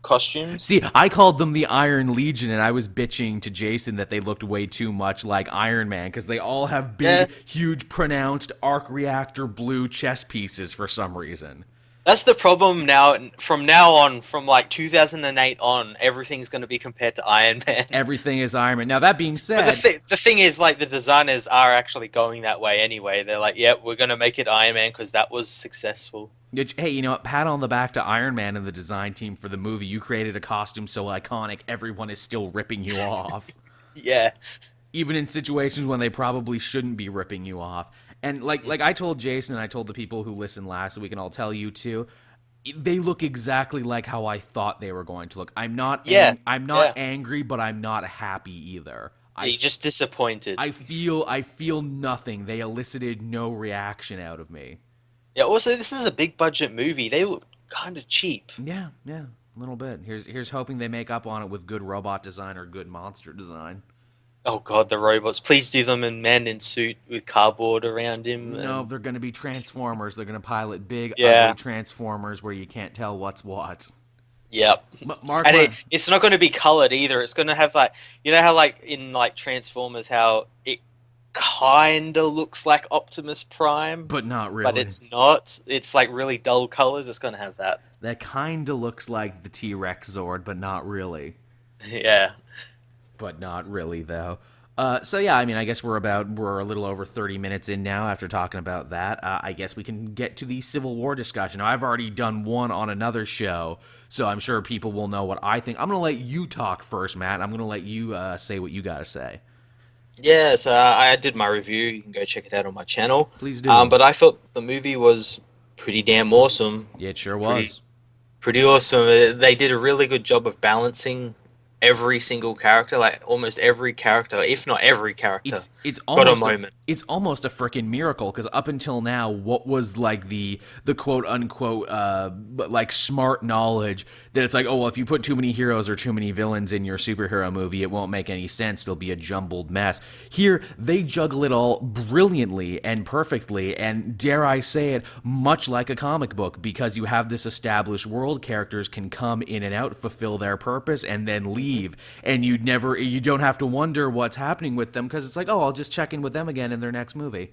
costumes? See, I called them the Iron Legion, and I was bitching to Jason that they looked way too much like Iron Man because they all have Yeah. big, huge, pronounced arc reactor blue chest pieces for some reason. That's the problem now. From now on, from like 2008 on, everything's going to be compared to Iron Man. Everything is Iron Man. Now, that being But said, the thing is, like, the designers are actually going that way anyway. They're like, yeah, we're going to make it Iron Man because that was successful. hey, you know what? Pat on the back to Iron Man and the design team for the movie. You created a costume so iconic, everyone is still ripping you off. Yeah. Even in situations when they probably shouldn't be ripping you off. And like I told Jason and I told the people who listened last week, and I'll tell you too, they look exactly like how I thought they were going to look. Yeah. I'm not angry, but I'm not happy either. You're just disappointed. I feel nothing. They elicited no reaction out of me. Yeah, also, this is a big budget movie. They look kind of cheap. Yeah, a little bit. Here's hoping they make up on it with good robot design or good monster design. Oh god, the robots. Please do them in man in suit with cardboard around him. No, they're going to be Transformers. They're going to pilot big, Yeah. ugly Transformers where you can't tell what's what. Yep. Mark, And it's not going to be colored either. It's going to have like, you know how like in like Transformers how it kind of looks like Optimus Prime, but not really. but it's not. It's like really dull colors. It's going to have that. That kind of looks like the T-Rex Zord, but not really. Yeah. But not really, though. So yeah, I mean, I guess we're a little over 30 minutes in now after talking about that. I guess we can get to the Civil War discussion. Now, I've already done one on another show, so I'm sure people will know what I think. I'm going to let you talk first, Matt. I'm going to let you say what you got to say. Yeah, so I did my review. You can go check it out on my channel. Please do. But I thought the movie was pretty damn awesome. Yeah, it sure was. Pretty awesome. They did a really good job of balancing every single character, like almost every character, if not every character, it's got a almost moment. It's almost a freaking miracle because up until now, what was like the quote unquote like smart knowledge that it's like, oh well, if you put too many heroes or too many villains in your superhero movie, it won't make any sense. It'll be a jumbled mess. Here, they juggle it all brilliantly and perfectly, and dare I say it, much like a comic book, because you have this established world. Characters can come in and out, fulfill their purpose, and then leave. And you don't have to wonder what's happening with them because it's like, oh, I'll just check in with them again in their next movie.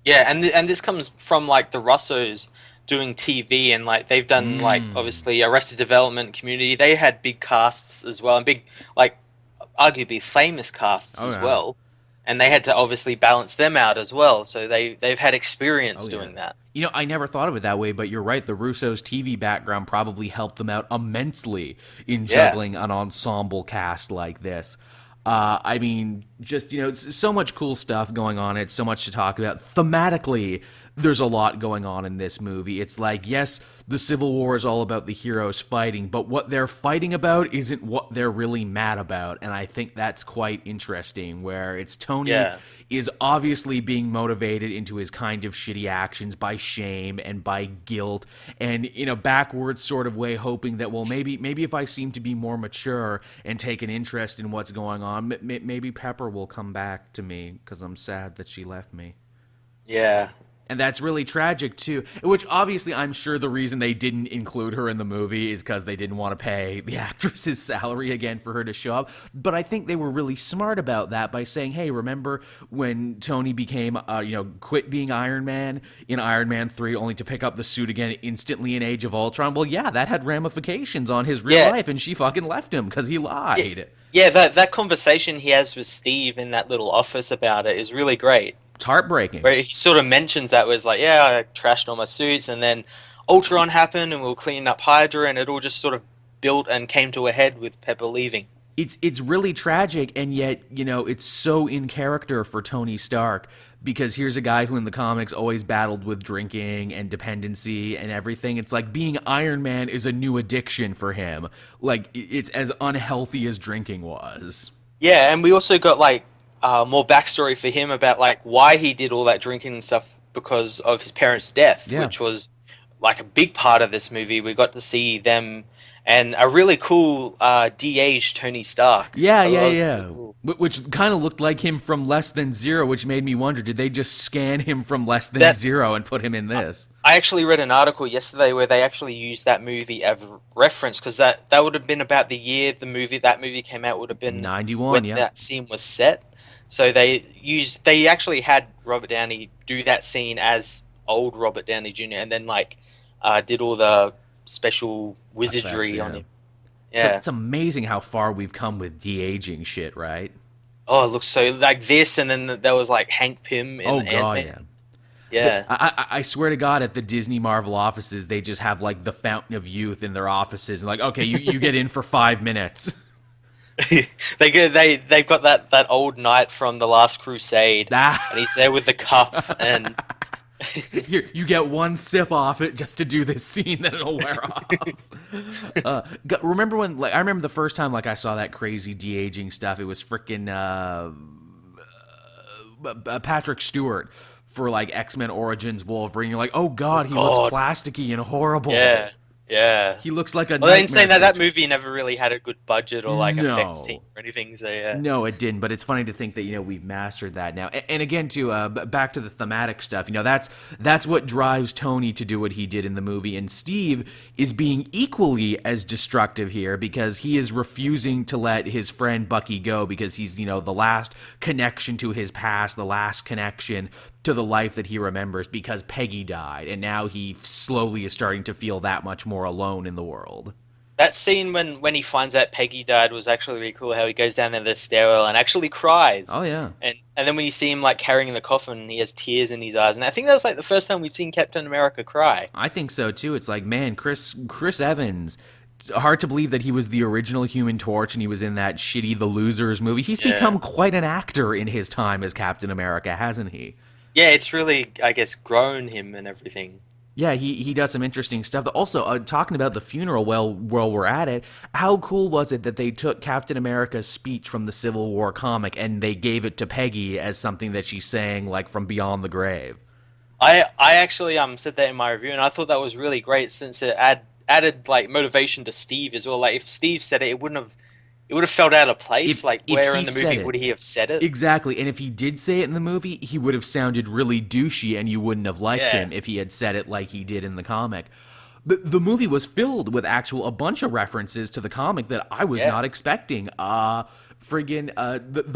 Yeah, and this comes from like the Russos doing TV, and like they've done like obviously Arrested Development, Community. They had big casts as well, and big like arguably famous casts as well. And they had to obviously balance them out as well. So they've had experience doing that. You know, I never thought of it that way, but you're right. The Russos' TV background probably helped them out immensely in juggling an ensemble cast like this. I mean, Just, it's so much cool stuff going on. It's so much to talk about. Thematically, there's a lot going on in this movie. It's like, yes, the Civil War is all about the heroes fighting, but what they're fighting about isn't what they're really mad about. And I think that's quite interesting, where it's Tony Yeah. is obviously being motivated into his kind of shitty actions by shame and by guilt, and in a backwards sort of way, hoping that, well, maybe if I seem to be more mature and take an interest in what's going on, maybe Pepper will come back to me because I'm sad that she left me. Yeah. And that's really tragic, too. Which, obviously, I'm sure the reason they didn't include her in the movie is because they didn't want to pay the actress's salary again for her to show up. But I think they were really smart about that by saying, hey, remember when Tony became, quit being Iron Man in Iron Man 3 only to pick up the suit again instantly in Age of Ultron? Well, yeah, that had ramifications on his real life, and she fucking left him because he lied. Yeah, that conversation he has with Steve in that little office about it is really great. It's heartbreaking. Where he sort of mentions that was like, yeah, I trashed all my suits, and then Ultron happened, and we were cleaning up Hydra, and it all just sort of built and came to a head with Pepper leaving. It's really tragic, and yet, it's so in character for Tony Stark, because here's a guy who in the comics always battled with drinking and dependency and everything. It's like being Iron Man is a new addiction for him. Like, it's as unhealthy as drinking was. Yeah, and we also got like more backstory for him about like why he did all that drinking and stuff because of his parents' death, which was like a big part of this movie. We got to see them and a really cool de-aged Tony Stark. Yeah. Really cool. Which kind of looked like him from Less Than Zero, which made me wonder, did they just scan him from Less Than Zero and put him in this? I actually read an article yesterday where they actually used that movie as reference, because that would have been about the year that movie came out, would have been 91, when that scene was set. So they actually had Robert Downey do that scene as old Robert Downey Jr. and then did all the special wizardry on him. Yeah, it's amazing how far we've come with de-aging shit, right? Oh, it looks so like this, and then there was like Hank Pym. In Ant-Man. Yeah. I swear to God, at the Disney Marvel offices, they just have like the Fountain of Youth in their offices, and like, okay, you get in for 5 minutes. They've got that old knight from the Last Crusade, and he's there with the cup, and you get one sip off it just to do this scene, then it'll wear off. Remember when? I remember the first time I saw that crazy de-aging stuff. It was freaking Patrick Stewart for X-Men Origins Wolverine. You're like, oh God, he looks plasticky and horrible. Yeah. He looks like a Well, nightmare in saying that creature. movie never really had a good budget or effects team or anything, so yeah. No, it didn't, but it's funny to think that, we've mastered that now. And again, too, back to the thematic stuff, that's what drives Tony to do what he did in the movie. And Steve is being equally as destructive here because he is refusing to let his friend Bucky go because he's, the last connection to his past, the last connection to the life that he remembers because Peggy died. And now he slowly is starting to feel that much more alone in the world. That scene when he finds out Peggy died was actually really cool, how he goes down to the stairwell and actually cries. Oh, yeah. And then when you see him carrying the coffin, he has tears in his eyes. And I think that's the first time we've seen Captain America cry. I think so, too. It's like, man, Chris Evans, hard to believe that he was the original Human Torch and he was in that shitty The Losers movie. He's become quite an actor in his time as Captain America, hasn't he? Yeah, it's really, I guess, grown him and everything. Yeah, he does some interesting stuff. Also, talking about the funeral while we're at it, how cool was it that they took Captain America's speech from the Civil War comic and they gave it to Peggy as something that she's saying, from beyond the grave? I actually said that in my review, and I thought that was really great since it added motivation to Steve as well. If Steve said it, it would have felt out of place. Where in the movie would he have said it? Exactly. And if he did say it in the movie, he would have sounded really douchey and you wouldn't have liked him if he had said it like he did in the comic. The movie was filled with a bunch of references to the comic that I was not expecting. The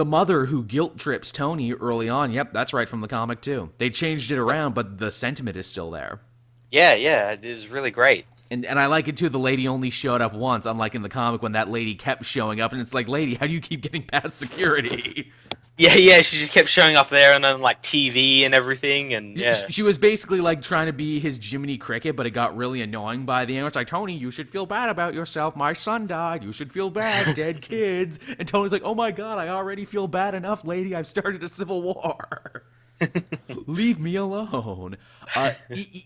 mother who guilt trips Tony early on. Yep, that's right from the comic too. They changed it around, but the sentiment is still there. Yeah, it is really great. And I like it too. The lady only showed up once, unlike in the comic when that lady kept showing up. And it's like, lady, how do you keep getting past security? Yeah, she just kept showing up there and on like TV and everything, and yeah. She was basically like trying to be his Jiminy Cricket, but it got really annoying by the end. It's like, Tony, you should feel bad about yourself. My son died. You should feel bad. Dead kids. And Tony's like, oh my God, I already feel bad enough, lady. I've started a civil war. Leave me alone.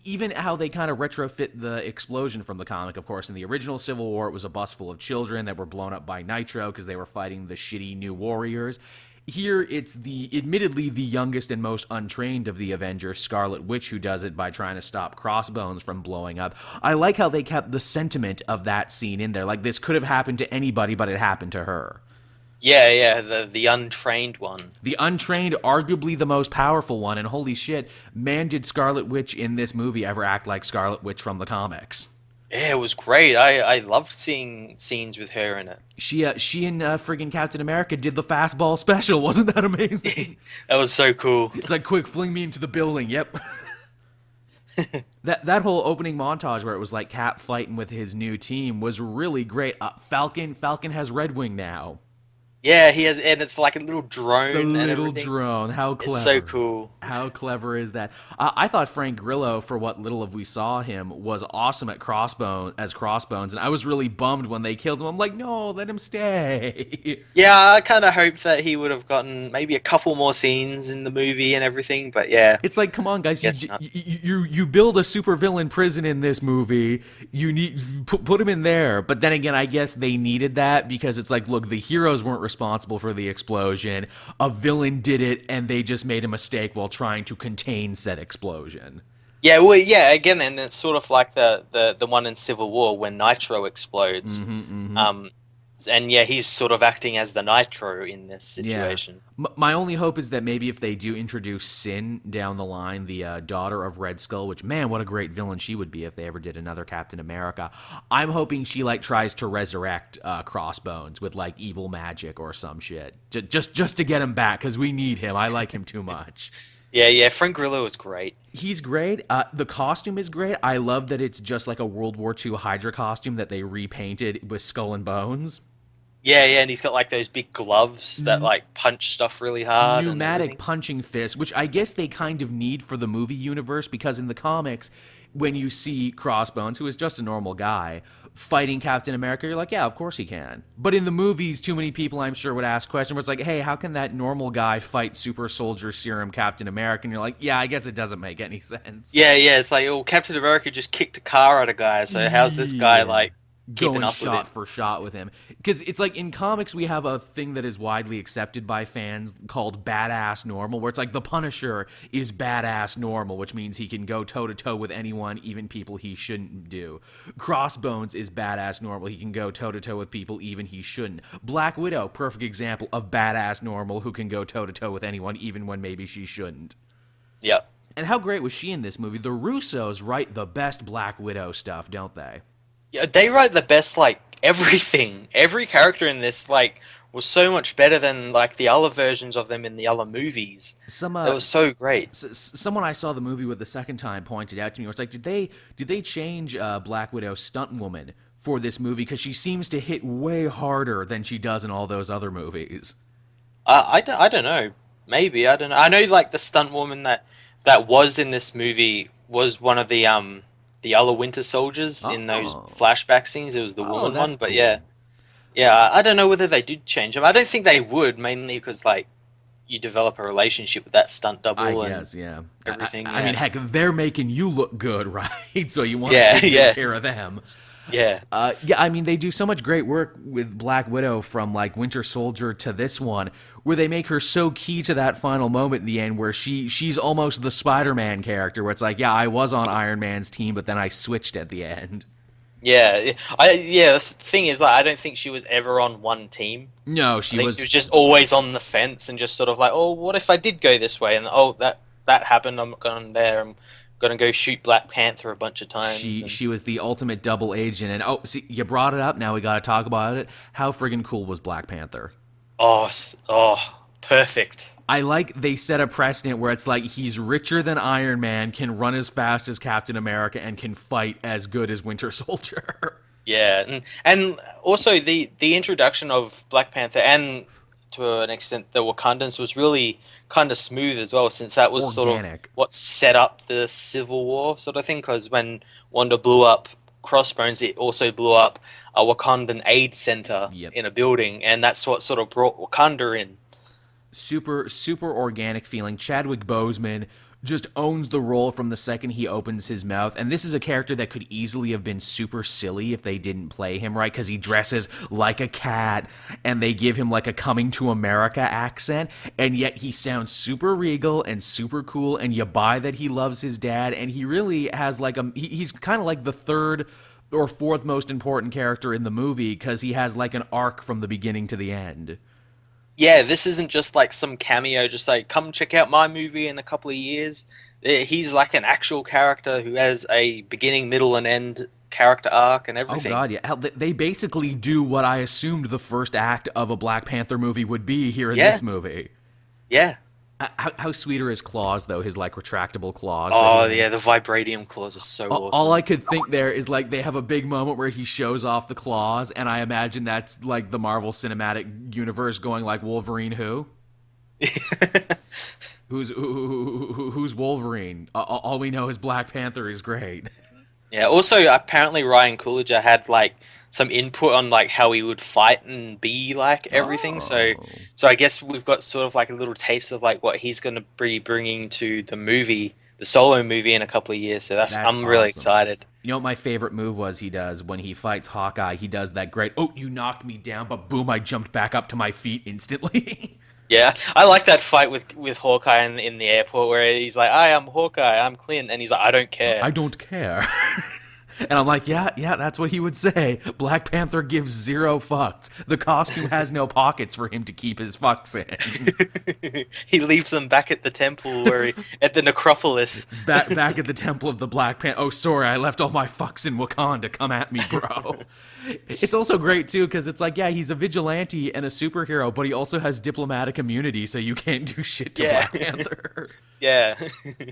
Even how they kind of retrofit the explosion from the comic, of course. In the original Civil War, it was a bus full of children that were blown up by Nitro because they were fighting the shitty New Warriors. Here, it's admittedly the youngest and most untrained of the Avengers, Scarlet Witch, who does it by trying to stop Crossbones from blowing up. I like how they kept the sentiment of that scene in there. Like, this could have happened to anybody, but it happened to her. Yeah, the untrained one. The untrained, arguably the most powerful one, and holy shit, man, did Scarlet Witch in this movie ever act like Scarlet Witch from the comics. Yeah, it was great. I loved seeing scenes with her in it. She and friggin' Captain America did the fastball special. Wasn't that amazing? That was so cool. It's like, quick, fling me into the building. Yep. That whole opening montage where it was like Cap fighting with his new team was really great. Falcon has Red Wing now. Yeah, he has, and it's like a little drone. It's a and little everything. drone. How clever! It's so cool. How clever is that? I thought Frank Grillo, for what little of we saw him, was awesome at Crossbones, and I was really bummed when they killed him. I'm like, no, let him stay. Yeah, I kind of hoped that he would have gotten maybe a couple more scenes in the movie and everything, but yeah. It's like, come on, guys, you build a supervillain prison in this movie. You need put him in there. But then again, I guess they needed that because it's like, look, the heroes weren't responsible for the explosion. A villain did it, and they just made a mistake while trying to contain said explosion. Yeah, well, yeah. Again, and it's sort of like the one in Civil War when Nitro explodes. And yeah, he's sort of acting as the Nitro in this situation. Yeah. My only hope is that maybe if they do introduce Sin down the line, the daughter of Red Skull, which, man, what a great villain she would be if they ever did another Captain America. I'm hoping she, like, tries to resurrect Crossbones with, like, evil magic or some shit. Just to get him back, because we need him. I like him too much. Yeah, Frank Grillo is great. He's great. The costume is great. I love that it's just like a World War II Hydra costume that they repainted with skull and bones. Yeah, and he's got like those big gloves that like punch stuff really hard. Pneumatic punching fists, which I guess they kind of need for the movie universe, because in the comics, when you see Crossbones, who is just a normal guy, fighting Captain America, you're like, yeah, of course he can. But in the movies, too many people, I'm sure, would ask questions where it's like, hey, how can that normal guy fight Super Soldier Serum Captain America? And you're like, yeah, I guess it doesn't make any sense. Yeah, it's like, oh, Captain America just kicked a car at a guy, so how's this guy like keeping going up shot with it? for shot with him? Because it's like in comics we have a thing that is widely accepted by fans called badass normal, where it's like the Punisher is badass normal, which means he can go toe to toe with anyone, even people he shouldn't do. Crossbones is badass normal. He can go toe to toe with people even he shouldn't. Black Widow, perfect example of badass normal, who can go toe to toe with anyone even when maybe she shouldn't. Yep. And how great was she in this movie? The Russos write the best Black Widow stuff, don't they? Yeah, they write the best, like, everything. Every character in this, like, was so much better than, like, the other versions of them in the other movies. It was so great. Someone I saw the movie with the second time pointed out to me, where it's like, did they change Black Widow's stunt woman for this movie? Because she seems to hit way harder than she does in all those other movies. I don't know. Maybe, I don't know. I know, like, the stunt woman that was in this movie was one of the other Winter Soldiers in those flashback scenes. It was the woman one, but cool. Yeah, I don't know whether they did change them. I don't think they would, mainly because, like, you develop a relationship with that stunt double everything. I mean, heck, they're making you look good, right? So you want to take care of them. Yeah. I mean, they do so much great work with Black Widow from, like, Winter Soldier to this one, where they make her so key to that final moment in the end where she's almost the Spider-Man character, where it's like, yeah, I was on Iron Man's team, but then I switched at the end. Yeah. The thing is, like, I don't think she was ever on one team. No, she was just always on the fence and just sort of like, oh, what if I did go this way? And, oh, that happened, I'm going there, I'm gonna go shoot Black Panther a bunch of times. She was the ultimate double agent, and see, you brought it up. Now we got to talk about it. How friggin' cool was Black Panther? Oh, perfect. I like they set a precedent where it's like he's richer than Iron Man, can run as fast as Captain America, and can fight as good as Winter Soldier. Yeah, and also the introduction of Black Panther and to an extent the Wakandans was really kind of smooth as well, since that was sort of Organic. what set up the Civil War sort of thing. Because when Wanda blew up Crossbones, it also blew up a Wakandan aid center Yep. in a building, and that's what sort of brought Wakanda in. Super organic feeling. Chadwick Boseman just owns the role from the second he opens his mouth, and this is a character that could easily have been super silly if they didn't play him right, because he dresses like a cat and they give him like a coming to America accent, and yet he sounds super regal and super cool, and you buy that he loves his dad, and he really has like he's kind of like the third or fourth most important character in the movie, because he has like an arc from the beginning to the end. Yeah, this isn't just like some cameo, just like come check out my movie in a couple of years. He's like an actual character who has a beginning, middle, and end character arc and Oh everything. god, yeah. Hell, they basically do what I assumed the first act of a Black Panther movie would be here in Yeah, this movie. yeah. How sweet are his claws, though? His like retractable claws that he Oh yeah, has. the vibranium claws are so All awesome. I could think there is like they have a big moment where he shows off the claws, and I imagine that's like the Marvel Cinematic Universe going like Wolverine who? Who's Wolverine? All we know is Black Panther is great. Yeah. Also, apparently Ryan Coogler had like some input on like how he would fight and be like everything. So, Oh, so I guess we've got sort of like a little taste of like what he's going to be bringing to the movie, the solo movie, in a couple of years. So that's that's I'm really awesome. excited. You know what my favorite move was he does when he fights Hawkeye? He does that great, oh, you knocked me down, but boom, I jumped back up to my feet instantly. Yeah, I like that fight with Hawkeye in the airport where he's like, "I am Hawkeye, I'm Clint," and he's like, "I don't care." I don't care. And I'm like, yeah, that's what he would say. Black Panther gives zero fucks. The costume has no pockets for him to keep his fucks in. He leaves them back at the temple at the necropolis. Back at the Temple of the Black Panther. Oh, sorry, I left all my fucks in Wakanda. Come at me, bro. It's also great, too, because it's like, yeah, he's a vigilante and a superhero, but he also has diplomatic immunity, so you can't do shit to Yeah, Black Panther. yeah,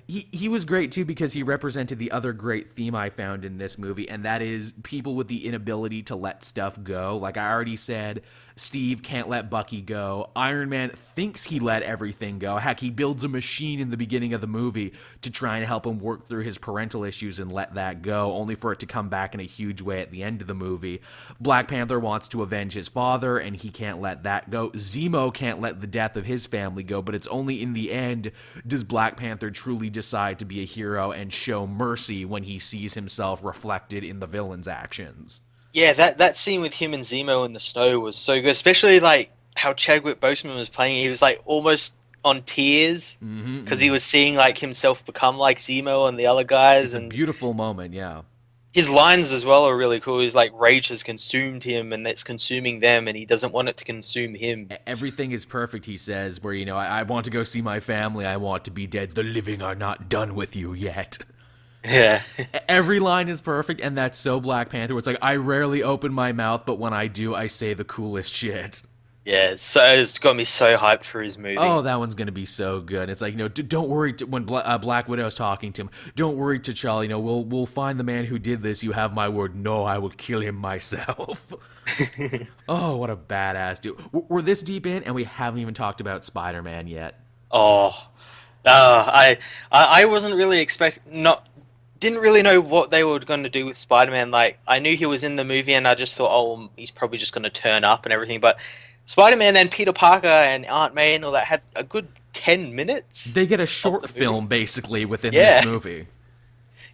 He was great too because he represented the other great theme I found in this movie, and that is people with the inability to let stuff go. Like I already said, Steve can't let Bucky go. Iron Man thinks he let everything go. Heck, he builds a machine in the beginning of the movie to try and help him work through his parental issues and let that go, only for it to come back in a huge way at the end of the movie. Black Panther wants to avenge his father, and he can't let that go. Zemo can't let the death of his family go, but it's only in the end does Black Panther truly decide to be a hero and show mercy when he sees himself reflected in the villain's actions. yeah. That scene with him and Zemo in the snow was so good, especially like how Chadwick Boseman was playing. He was like almost on tears because he was seeing like himself become like Zemo and the other guys, It's a and beautiful moment, yeah. his lines as well are really cool. He's like, rage has consumed him and it's consuming them, and he doesn't want it to consume him. Everything is perfect, he says, where, I want to go see my family, I want to be dead, the living are not done with you yet. Yeah. Every line is perfect, and that's so Black Panther. It's like, I rarely open my mouth, but when I do, I say the coolest shit. Yeah, it's got me so hyped for his movie. Oh, that one's gonna be so good. It's like, don't worry. When Black Widow's talking to him, don't worry, T'Challa. We'll find the man who did this. You have my word. No, I will kill him myself. Oh, what a badass dude. We're this deep in, and we haven't even talked about Spider-Man yet. Oh, I wasn't really didn't really know what they were going to do with Spider-Man. Like, I knew he was in the movie, and I just thought, oh, he's probably just going to turn up and everything. But Spider-Man and Peter Parker and Aunt May and all that had a good 10 minutes They get a of the short movie. film basically within Yeah. this movie.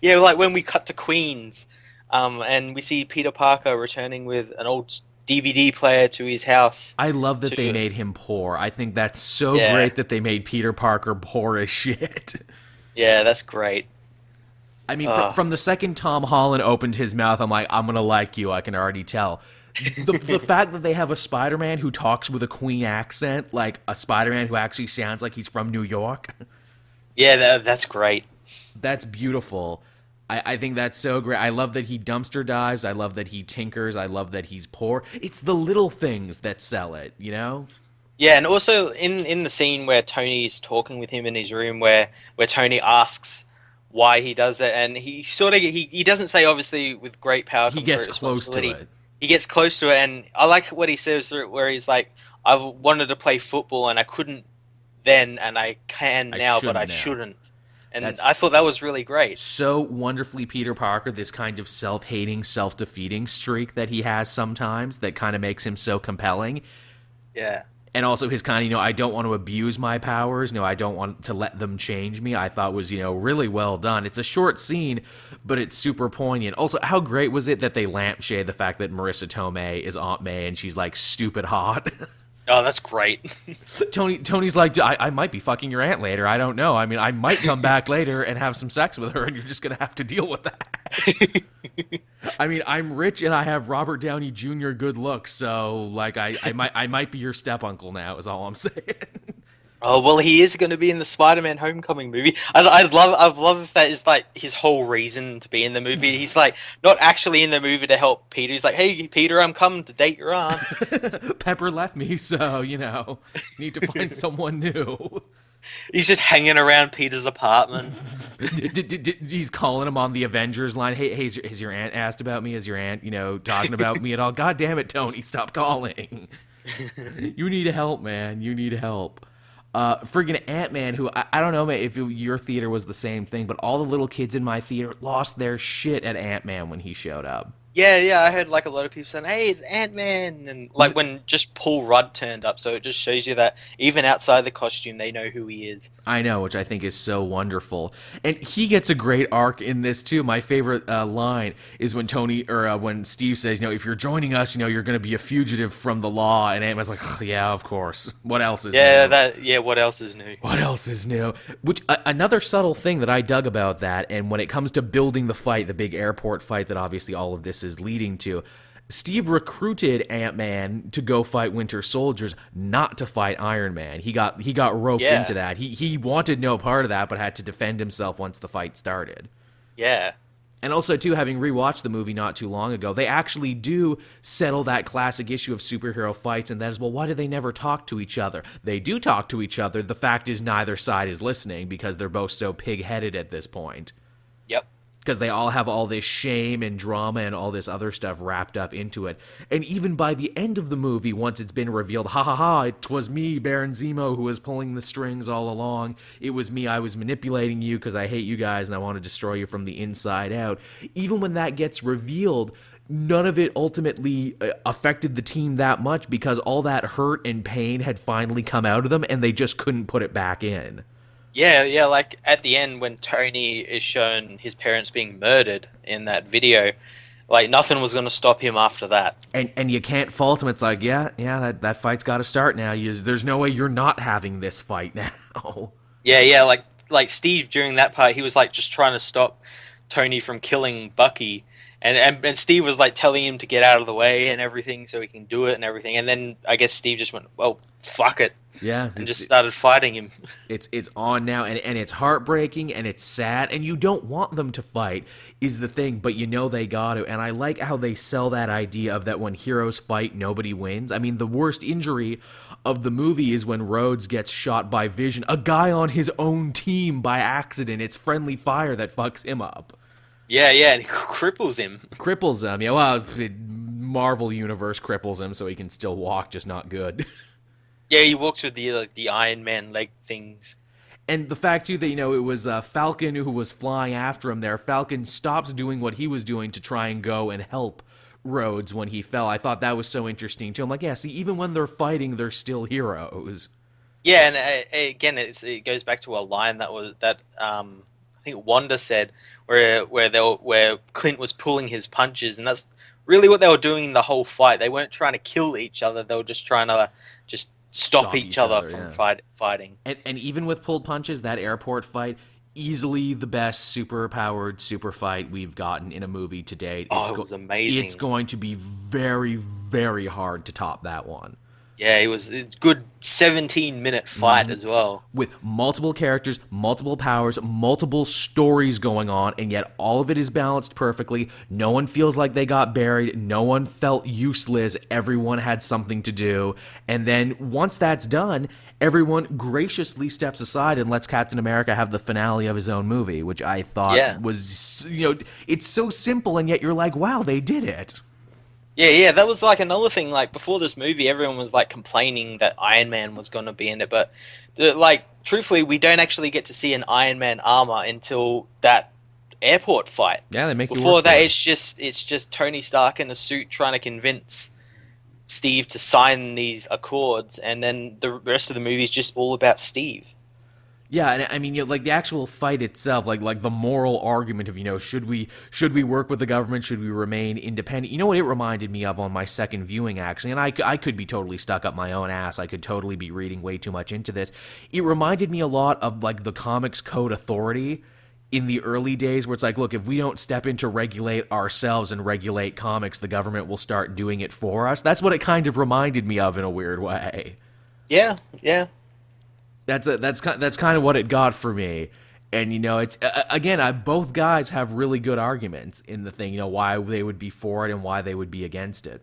Yeah, like when we cut to Queens, and we see Peter Parker returning with an old DVD player to his house. I love that they To made him poor. I think that's so Yeah, great that they made Peter Parker poor as shit. yeah, that's great. I mean, Uh, from the second Tom Holland opened his mouth, I'm like, I'm gonna like you. I can already tell. The fact that they have a Spider-Man who talks with a Queen accent, like a Spider-Man who actually sounds like he's from New York, yeah, that's great. that's beautiful. I think that's so great. I love that he dumpster dives. I love that he tinkers. I love that he's poor. It's the little things that sell it, you know? Yeah, and also in the scene where Tony's talking with him in his room, where Tony asks why he does it, and he sort of he doesn't say obviously with great power He comes gets great close to responsibility. it. He gets close to it, and I like what he says where he's like, "I've wanted to play football and I couldn't then, and I can I now, but I shouldn't now. shouldn't." And That's I thought that was really great. so wonderfully Peter Parker, this kind of self-hating, self-defeating streak that he has sometimes that kind of makes him so compelling. Yeah. And also his kind of, I don't want to abuse my powers. I don't want to let them change me. I thought was, really well done. It's a short scene, but it's super poignant. Also, how great was it that they lampshade the fact that Marissa Tomei is Aunt May and she's like stupid hot? Oh, that's great. Tony's like, I might be fucking your aunt later. I don't know. I mean, I might come back later and have some sex with her, and you're just gonna have to deal with that. I mean, I'm rich and I have Robert Downey Jr. good looks, so like, I might be your step uncle now. Is all I'm saying. Oh well, he is going to be in the Spider-Man Homecoming movie. I'd love if that is like his whole reason to be in the movie. He's like not actually in the movie to help Peter. He's like, "Hey, Peter, I'm coming to date your aunt." Pepper left me, so need to find someone new. He's just hanging around Peter's apartment. He's calling him on the Avengers line. Hey, has your aunt asked about me? Has your aunt, talking about me at all? God damn it, Tony, stop calling. You need help, man. You need help. Friggin' Ant-Man, who I don't know if your theater was the same thing, but all the little kids in my theater lost their shit at Ant-Man when he showed up. Yeah, I heard like a lot of people saying, "Hey, it's Ant-Man," and like when just Paul Rudd turned up, so it just shows you that even outside the costume, they know who he is. I know, which I think is so wonderful, and he gets a great arc in this too. My favorite line is when when Steve says, if you're joining us, you're going to be a fugitive from the law, and Ant-Man's like, yeah, of course. What else is new? What else is new? What else is new? Which another subtle thing that I dug about that, and when it comes to building the fight, the big airport fight that obviously all of this is leading to, Steve recruited Ant-Man to go fight Winter Soldiers, not to fight Iron Man. He got roped into that. He wanted no part of that, but had to defend himself once the fight started. Yeah. And also, too, having rewatched the movie not too long ago, they actually do settle that classic issue of superhero fights, and that is, well, why do they never talk to each other? They do talk to each other. The fact is neither side is listening because they're both so pig-headed at this point. Yep. Because they all have all this shame and drama and all this other stuff wrapped up into it. And even by the end of the movie, once it's been revealed, it was me, Baron Zemo, who was pulling the strings all along. It was me, I was manipulating you because I hate you guys and I want to destroy you from the inside out. Even when that gets revealed, none of it ultimately affected the team that much because all that hurt and pain had finally come out of them and they just couldn't put it back in. Yeah, like at the end when Tony is shown his parents being murdered in that video, like nothing was going to stop him after that. And you can't fault him. It's like, that fight's got to start now. There's no way you're not having this fight now. Yeah, like Steve during that part, he was like just trying to stop Tony from killing Bucky. And Steve was like telling him to get out of the way and everything so he can do it and everything. And then I guess Steve just went, well, fuck it. Yeah. And just started fighting him. It's on now, and it's heartbreaking, and it's sad, and you don't want them to fight, is the thing, but they got to. And I like how they sell that idea of that when heroes fight, nobody wins. I mean, the worst injury of the movie is when Rhodes gets shot by Vision, a guy on his own team by accident. It's friendly fire that fucks him up. Yeah, and he cripples him. Cripples him, yeah. Well, Marvel Universe cripples him so he can still walk, just not good. Yeah, he walks with the Iron Man leg things. And the fact, too, that, it was Falcon who was flying after him there. Falcon stops doing what he was doing to try and go and help Rhodes when he fell. I thought that was so interesting, too. I'm like, yeah, see, even when they're fighting, they're still heroes. Yeah, and again, it goes back to a line that I think Wanda said, where Clint was pulling his punches, and that's really what they were doing in the whole fight. They weren't trying to kill each other; they were just trying to stop each other from fighting. And even with pulled punches, that airport fight, easily the best super-powered super fight we've gotten in a movie to date. It was amazing. It's going to be very, very hard to top that one. Yeah, it was a good 17-minute fight Hmm. as well. With multiple characters, multiple powers, multiple stories going on, and yet all of it is balanced perfectly. No one feels like they got buried. No one felt useless. Everyone had something to do. And then once that's done, everyone graciously steps aside and lets Captain America have the finale of his own movie, which I thought Yeah. was, it's so simple, and yet you're like, wow, they did it. Yeah, yeah, that was like another thing. Like before this movie, everyone was like complaining that Iron Man was going to be in it, but like truthfully, we don't actually get to see an Iron Man armor until that airport fight. Yeah, they make you work Before that, for it. it's just Tony Stark in a suit trying to convince Steve to sign these accords, and then the rest of the movie is just all about Steve. Yeah, and I mean, like the actual fight itself, like the moral argument of should we work with the government, should we remain independent? You know what it reminded me of on my second viewing, actually, and I could be totally stuck up my own ass. I could totally be reading way too much into this. It reminded me a lot of like the Comics Code Authority in the early days, where it's like, look, if we don't step in to regulate ourselves and regulate comics, the government will start doing it for us. That's what it kind of reminded me of in a weird way. Yeah, yeah. That's kind of what it got for me. And it's again, both guys have really good arguments in the thing. Why they would be for it and why they would be against it.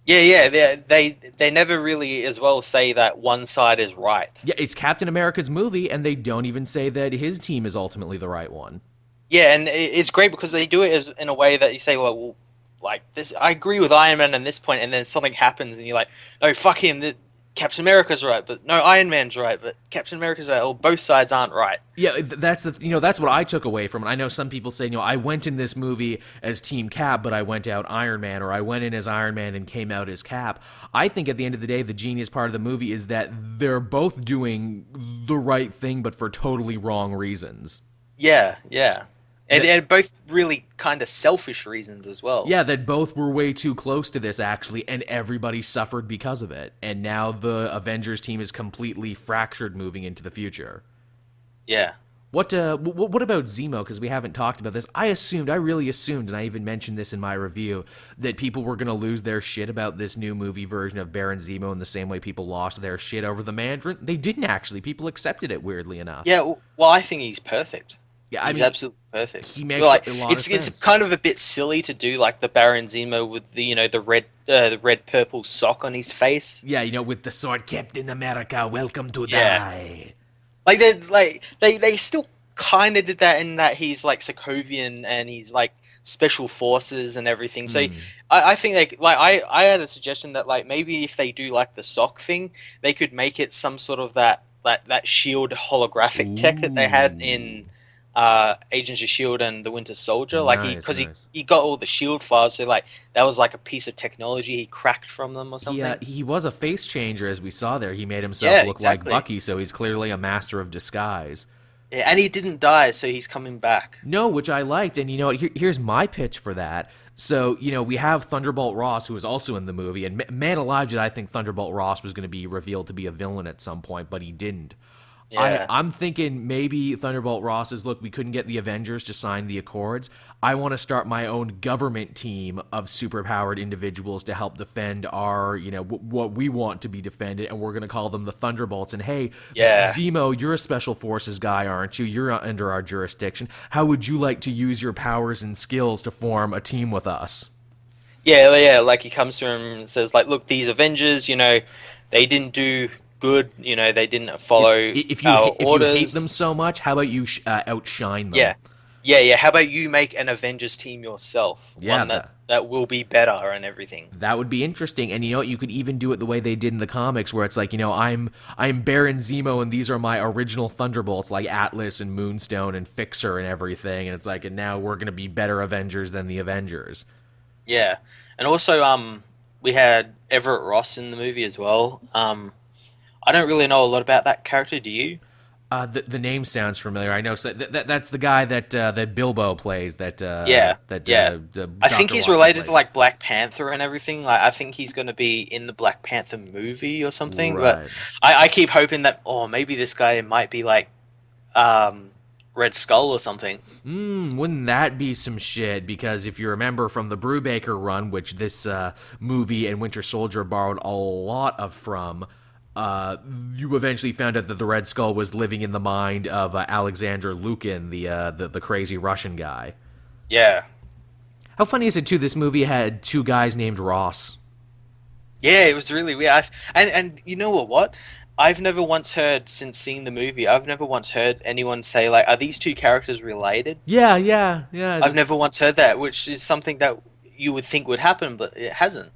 Yeah, yeah, they never really as well say that one side is right. Yeah, it's Captain America's movie, and they don't even say that his team is ultimately the right one. Yeah, and it's great because they do it as in a way that you say, well, like this, I agree with Iron Man at this point, and then something happens, and you're like, no, fuck him. Captain America's right, but no, Iron Man's right, but Captain America's right. Or both sides aren't right. Yeah, that's what I took away from it. I know some people say, I went in this movie as Team Cap, but I went out Iron Man, or I went in as Iron Man and came out as Cap. I think at the end of the day, the genius part of the movie is that they're both doing the right thing, but for totally wrong reasons. Yeah, yeah, and That and both really kind of selfish reasons as well. Yeah, that both were way too close to this actually, and everybody suffered because of it. And now the Avengers team is completely fractured moving into the future. Yeah. What about Zemo? Because we haven't talked about this. I really assumed, and I even mentioned this in my review, that people were going to lose their shit about this new movie version of Baron Zemo in the same way people lost their shit over the Mandarin. They didn't actually. People accepted it, weirdly enough. Yeah, well, I think he's perfect. Yeah, I He's mean, absolutely perfect. he makes Like a lot of it's sense. kind of a bit silly to do like the Baron Zemo with the red purple sock on his face. Yeah, with the sword, Captain America, welcome to Yeah, die. they still kind of did that in that he's like Sokovian and he's like special forces and everything. So Hmm. I think I had a suggestion that like maybe if they do like the sock thing, they could make it some sort of that shield holographic tech that they had Ooh. in Agents of Shield and the Winter Soldier. Like he Nice, because he nice. he got all the shield files, so like that was like a piece of technology he cracked from them or something. He was a face changer, as we saw there. He made himself Yeah, look like exactly. Bucky, so he's clearly a master of disguise. Yeah, and he didn't die, so he's coming back. No, which I liked, and here's my pitch for that. So we have Thunderbolt Ross, who is also in the movie, and man alive, did I think Thunderbolt Ross was going to be revealed to be a villain at some point, but he didn't. Yeah. I'm thinking maybe Thunderbolt Ross is, look, we couldn't get the Avengers to sign the Accords. I want to start my own government team of superpowered individuals to help defend our, what we want to be defended, and we're going to call them the Thunderbolts. And hey, Yeah. Zemo, you're a special forces guy, aren't you? You're under our jurisdiction. How would you like to use your powers and skills to form a team with us? Yeah, yeah, like he comes to him and says, like, look, these Avengers, they didn't do good, they didn't If follow if you our if you hate orders. them so much, how about you outshine them? Yeah, yeah, yeah. How about you make an Avengers team yourself, Yeah, one that will be better and everything. that would be interesting. And what, you could even do it the way they did in the comics, where it's like, I'm Baron Zemo, and these are my original Thunderbolts, like Atlas and Moonstone and Fixer and everything. And it's like, and now we're gonna be better Avengers than the Avengers. Yeah, and also, we had Everett Ross in the movie as well. I don't really know a lot about that character. Do you? The name sounds familiar. I know, so that's the guy that Bilbo plays. Yeah, yeah. The I think Doctor he's Watson related to plays. like Black Panther and everything. Like I think he's going to be in the Black Panther movie or something. But Right. I keep hoping that maybe this guy might be like um, Red Skull or something. Wouldn't that be some shit? Because if you remember from the Brubaker run, which this movie and Winter Soldier borrowed a lot of from, you eventually found out that the Red Skull was living in the mind of Alexander Lukin, the crazy Russian guy. Yeah. How funny is it too? This movie had two guys named Ross. Yeah, it was really weird. And you know what? I've never once heard since seeing the movie. I've never once heard anyone say like, "Are these two characters related?" Yeah, yeah, yeah. I've never once heard that, which is something that you would think would happen, but it hasn't.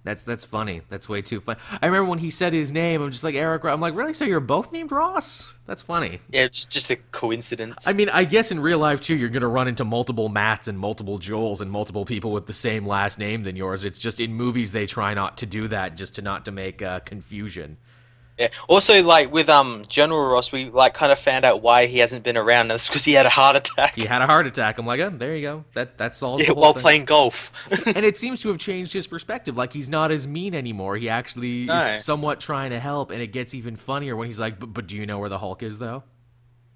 That's funny. That's way too funny. I remember when he said his name, I'm just like Eric. I'm like, really? So you're both named Ross? That's funny. Yeah, it's just a coincidence. I mean, I guess in real life too, you're gonna run into multiple Matts and multiple Joels and multiple people with the same last name than yours. It's just in movies they try not to do that, just to not to make confusion. Yeah. Also, like with General Ross, we like kind of found out why he hasn't been around. That's because he had a heart attack. He had a heart attack. I'm like, oh, there you go. That solves Yeah, the whole while thing. playing golf. And it seems to have changed his perspective. Like he's not as mean anymore. He actually No. is somewhat trying to help, and it gets even funnier when he's like, but do you know where the Hulk is though?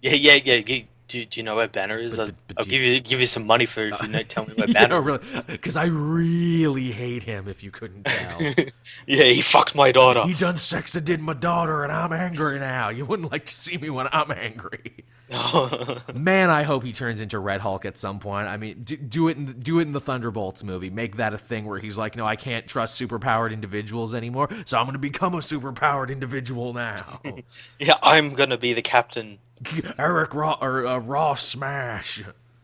Yeah. Do you know where Banner is? I'll give you some money for if you know, tell me where Banner Yeah, really, because I really hate him. If you couldn't tell, is. Yeah, he fucked my daughter. he done sex and did my daughter, and I'm angry now. You wouldn't like to see me when I'm angry. Man, I hope he turns into Red Hulk at some point. I mean, do it in the Thunderbolts movie. Make that a thing where he's like, no, I can't trust superpowered individuals anymore, so I'm going to become a superpowered individual now. Yeah, I'm gonna be the captain. Eric Ross Smash.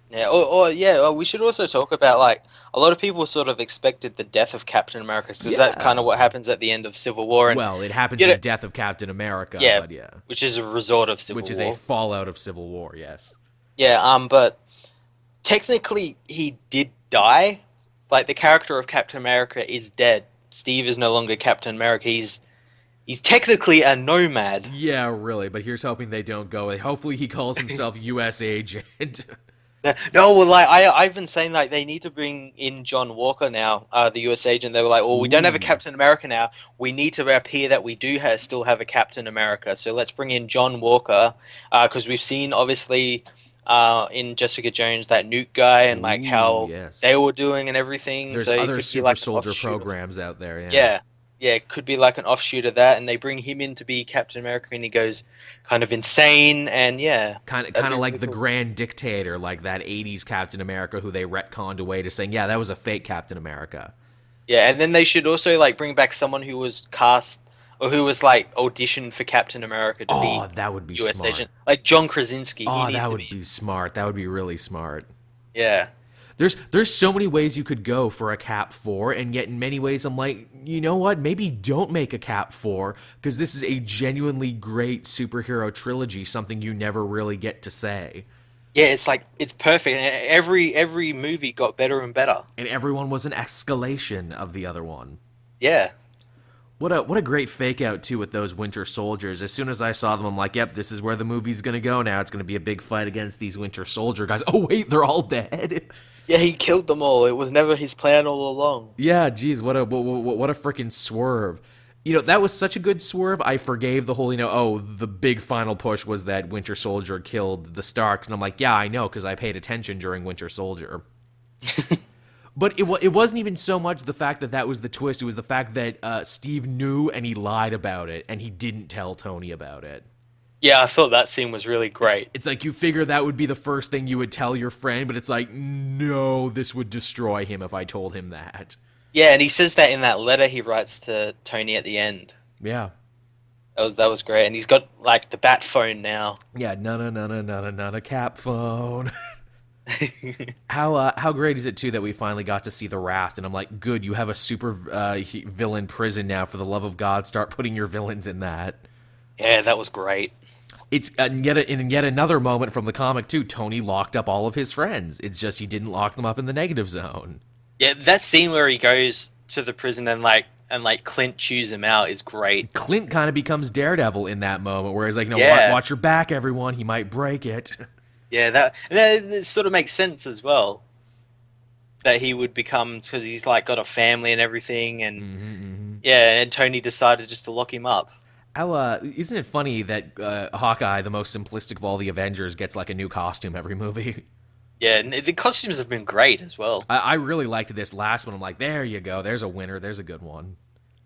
Yeah, we should also talk about like a lot of people sort of expected the death of Captain America because that's kind of what happens at the end of Civil War. And Well, it happens in the death of Captain America, yeah, but yeah. which is a resort of Civil Which is War. a fallout of Civil War, yes. Yeah, but technically he did die. Like the character of Captain America is dead. Steve is no longer Captain America. He's technically a nomad. Yeah, really, but here's hoping they don't go. Hopefully he calls himself U.S. agent. No, well, like I've been saying, like they need to bring in John Walker now, the U.S. agent. They were like, well, we don't have a Captain America now. We need to appear that we do still have a Captain America. So let's bring in John Walker, because we've seen obviously in Jessica Jones that Nuke guy and like how yes. they were doing and everything. There's so it other could super be like soldier programs out there. yeah, it could be like an offshoot of that, and they bring him in to be Captain America, and he goes kind of insane, and yeah, Kind of like really the cool. Grand Dictator, like that '80s Captain America, who they retconned away to saying, yeah, that was a fake Captain America. Yeah, and then they should also like bring back someone who was cast or who was like auditioned for Captain America to Oh, be that would be U.S. smart. agent, like John Krasinski. Oh, He needs that to would be. be smart. That would be really smart. Yeah, There's so many ways you could go for a Cap 4, and yet in many ways I'm like, you know what? Maybe don't make a Cap 4, because this is a genuinely great superhero trilogy, something you never really get to say. yeah, it's like it's perfect. And every movie got better and better. And everyone was an escalation of the other one. Yeah, What a great fake out too with those Winter Soldiers. As soon as I saw them, I'm like, yep, this is where the movie's gonna go now. It's gonna be a big fight against these Winter Soldier guys. Oh wait, they're all dead. yeah, he killed them all. It was never his plan all along. Yeah, geez, what a freaking swerve. You know, that was such a good swerve. I forgave the whole, the big final push was that Winter Soldier killed the Starks, and I'm like, yeah, I know, because I paid attention during Winter Soldier. But it wasn't even so much the fact that was the twist. It was the fact that Steve knew and he lied about it, and he didn't tell Tony about it. Yeah, I thought that scene was really great. It's like you figure that would be the first thing you would tell your friend, but it's like, no, this would destroy him if I told him that. Yeah, and he says that in that letter he writes to Tony at the end. Yeah. That was great, and he's got like the bat phone now. Yeah, not a Cap phone. How great is it too that we finally got to see the Raft, and I'm like, good, you have a super villain prison now. For the love of God, start putting your villains in that. Yeah, that was great. It's in yet another moment from the comic too. Tony locked up all of his friends. It's just he didn't lock them up in the negative zone. Yeah, that scene where he goes to the prison and Clint chews him out is great. Clint kind of becomes Daredevil in that moment, where he's like, watch your back, everyone. He might break it. Yeah, that sort of makes sense as well. That he would become, because he's like got a family and everything, and yeah, and Tony decided just to lock him up. How isn't it funny that Hawkeye, the most simplistic of all the Avengers, gets like a new costume every movie? Yeah, and the costumes have been great as well. I really liked this last one. I'm like, there you go. There's a winner. There's a good one.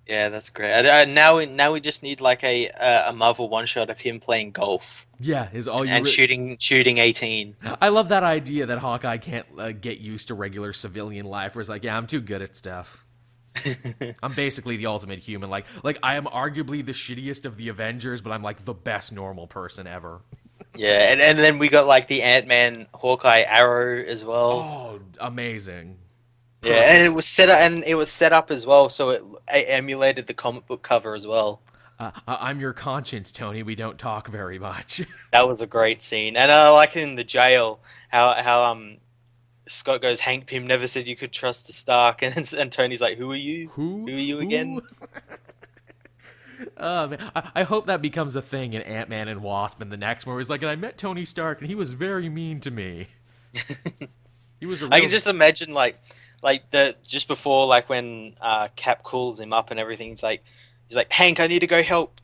Yeah, that's great. Now we just need like a Marvel one shot of him playing golf Yeah, is all you. and shooting 18. I love that idea that Hawkeye can't get used to regular civilian life. Where it's like, yeah, I'm too good at stuff. I'm basically the ultimate human. Like I am arguably the shittiest of the Avengers, but I'm like the best normal person ever. Yeah, and then we got like the Ant-Man, Hawkeye, Arrow as well. Oh, amazing. Yeah, Perfect. and it was set up as well, so it emulated the comic book cover as well. I'm your conscience, Tony. We don't talk very much. That was a great scene, and I like in the jail how Scott goes, Hank Pym never said you could trust the Stark, and Tony's like, who are you? Who? Who are you Who? again? Man, I hope that becomes a thing in Ant-Man and Wasp in the next one. Where he's like, and I met Tony Stark, and he was very mean to me. He was a I real. can just imagine like the just before like when Cap calls him up and everything. He's like Hank, I need to go help.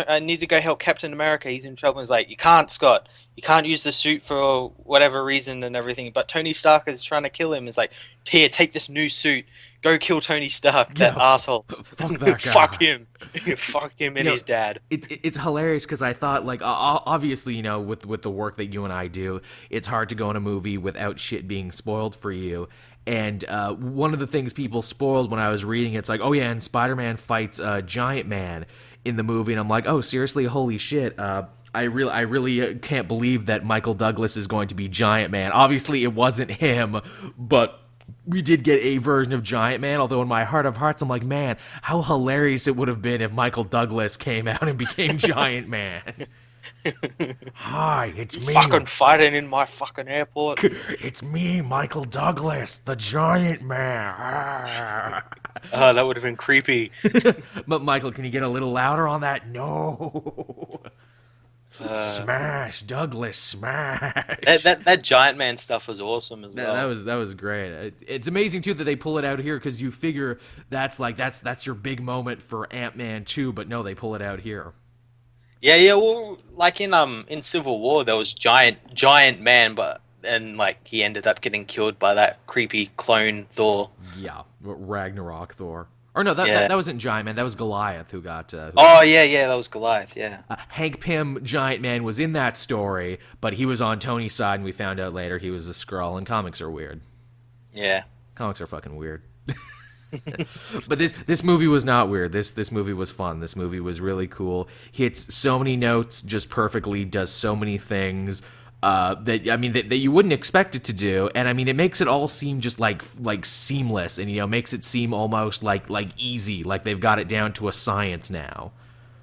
I need to go help Captain America. He's in trouble. He's like, you can't, Scott. You can't use the suit for whatever reason and everything. But Tony Stark is trying to kill him. It's like, here, take this new suit. Go kill Tony Stark, that Yeah, asshole. fuck that guy. Fuck him. Fuck him and You know, his dad. it's hilarious because I thought like obviously with the work that you and I do, it's hard to go in a movie without shit being spoiled for you. And one of the things people spoiled when I was reading it's like, oh yeah, and Spider-Man fights Giant Man in the movie, and I'm like, oh seriously, holy shit. I really can't believe that Michael Douglas is going to be Giant Man. Obviously, it wasn't him, but we did get a version of Giant Man, although in my heart of hearts, I'm like, man, how hilarious it would have been if Michael Douglas came out and became Giant Man. Hi, it's me. Fucking fighting in my fucking airport. It's me, Michael Douglas, the Giant Man. Oh, that would have been creepy. But Michael, can you get a little louder on that? No. Smash, Douglas, smash. That Giant Man stuff was awesome as well. That was great. It's amazing too that they pull it out here because you figure that's your big moment for Ant-Man 2, but no, they pull it out here. Yeah. Well, like in Civil War, there was giant man, but and like he ended up getting killed by that creepy clone Thor. Yeah, Ragnarok Thor. Or no, Yeah. that wasn't Giant Man. That was Goliath who got. Oh yeah, that was Goliath. Yeah. Hank Pym, Giant Man, was in that story, but he was on Tony's side, and we found out later he was a Skrull. And comics are weird. Yeah. Comics are fucking weird. But this movie was not weird. This movie was fun. This movie was really cool. Hits so many notes just perfectly. Does so many things that you wouldn't expect it to do. And I mean, it makes it all seem just like seamless, and makes it seem almost like easy. Like they've got it down to a science now.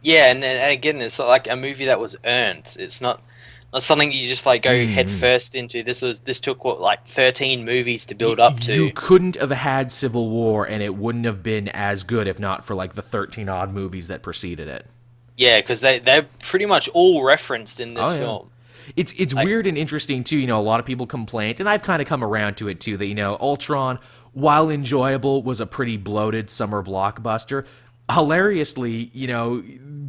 Yeah, and again, it's like a movie that was earned. It's not something you just like go head first into. This took what, like 13 movies to build up to. You couldn't have had Civil War, and it wouldn't have been as good if not for like the 13 odd movies that preceded it. Yeah, because they're pretty much all referenced in this film. It's weird and interesting too. A lot of people complained, and I've kind of come around to it too. That Ultron, while enjoyable, was a pretty bloated summer blockbuster. Hilariously,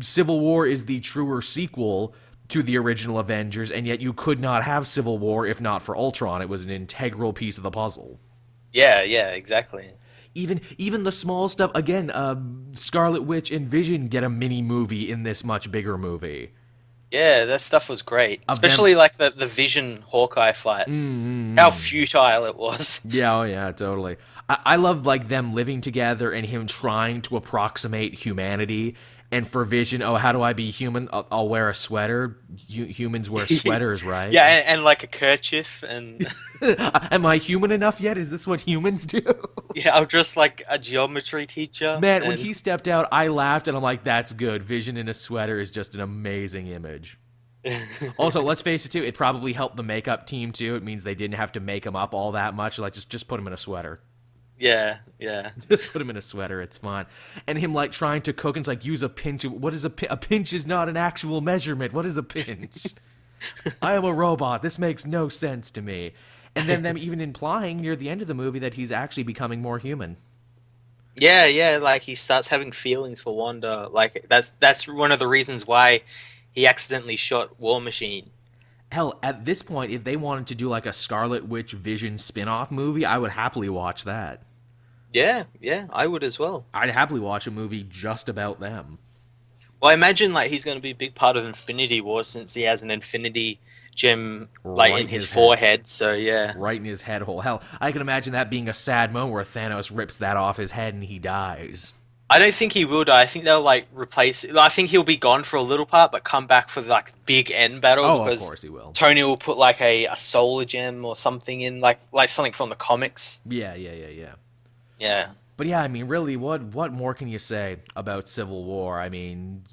Civil War is the truer sequel to the original Avengers, and yet you could not have Civil War if not for Ultron. It was an integral piece of the puzzle. Yeah, exactly. Even the small stuff. Again, Scarlet Witch and Vision get a mini movie in this much bigger movie. Yeah, that stuff was great. Especially like the Vision Hawkeye fight. How futile it was. Yeah, oh yeah, totally. I love like them living together and him trying to approximate humanity. And for Vision, how do I be human? I'll wear a sweater. Humans wear sweaters, right? Yeah, and like a kerchief and... Am I human enough yet? Is this what humans do? Yeah, I'm just like a geometry teacher. Man, when he stepped out, I laughed and I'm like, that's good. Vision in a sweater is just an amazing image. Also, let's face it too, it probably helped the makeup team too. It means they didn't have to make him up all that much. Like, just put him in a sweater. Yeah. Just put him in a sweater, it's fine. And him like trying to cook and it's like use a pinch. What is a pinch is not an actual measurement. What is a pinch? I am a robot. This makes no sense to me. And then them even implying near the end of the movie that he's actually becoming more human. Yeah, yeah, like he starts having feelings for Wanda. Like that's one of the reasons why he accidentally shot War Machine. Hell, at this point, if they wanted to do like a Scarlet Witch Vision spin-off movie, I would happily watch that. Yeah, yeah, I would as well. I'd happily watch a movie just about them. Well, I imagine like he's going to be a big part of Infinity War since he has an Infinity gem like Right in in his his head. forehead. So yeah, Right in his head hole. Hell, I can imagine that being a sad moment where Thanos rips that off his head and he dies. I don't think he will die. I think they'll like replace. I think he'll be gone for a little part, but come back for like big end battle Oh, of because course he will. Tony will put like a solar gem or something in, like something from the comics. Yeah, yeah, yeah, yeah. Yeah, But yeah, I mean, really, what more can you say about Civil War? I mean,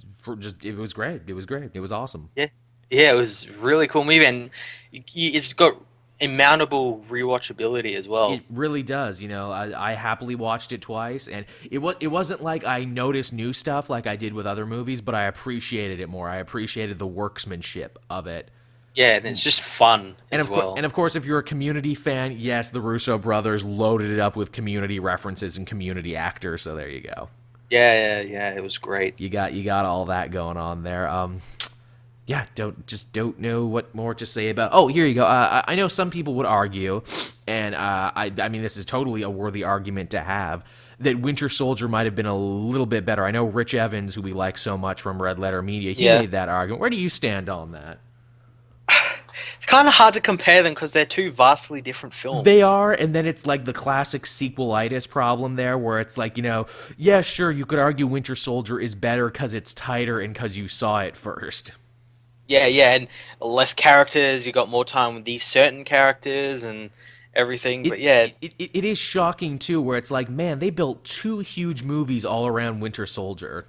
it was great. It was great. It was awesome. yeah, yeah. It was really cool movie, and it's got immountable rewatchability as It well. really does. You know, I happily watched it twice, and it wasn't like I noticed new stuff like I did with other movies, but I appreciated it more. I appreciated the workmanship of it. Yeah, and it's just fun And as well. of course, if you're a Community fan, yes, the Russo brothers loaded it up with Community references and Community actors. So there you go. Yeah, yeah, yeah. It was great. You got all that going on there. Yeah, don't know what more to say about. Oh, here you go. I know some people would argue, and I mean this is totally a worthy argument to have, that Winter Soldier might have been a little bit better. I know Rich Evans, who we like so much from Red Letter Media, he Yeah, made that argument. Where do you stand on that? it's kind of hard to compare them because they're two vastly different They films. are, and then it's like the classic sequelitis problem there, where it's like, yeah, sure, you could argue Winter Soldier is better because it's tighter and because you saw it first. Yeah, yeah, and less characters. You got more time with these certain characters and everything. But yeah, It is shocking too, where it's like, man, they built two huge movies all around Winter Soldier.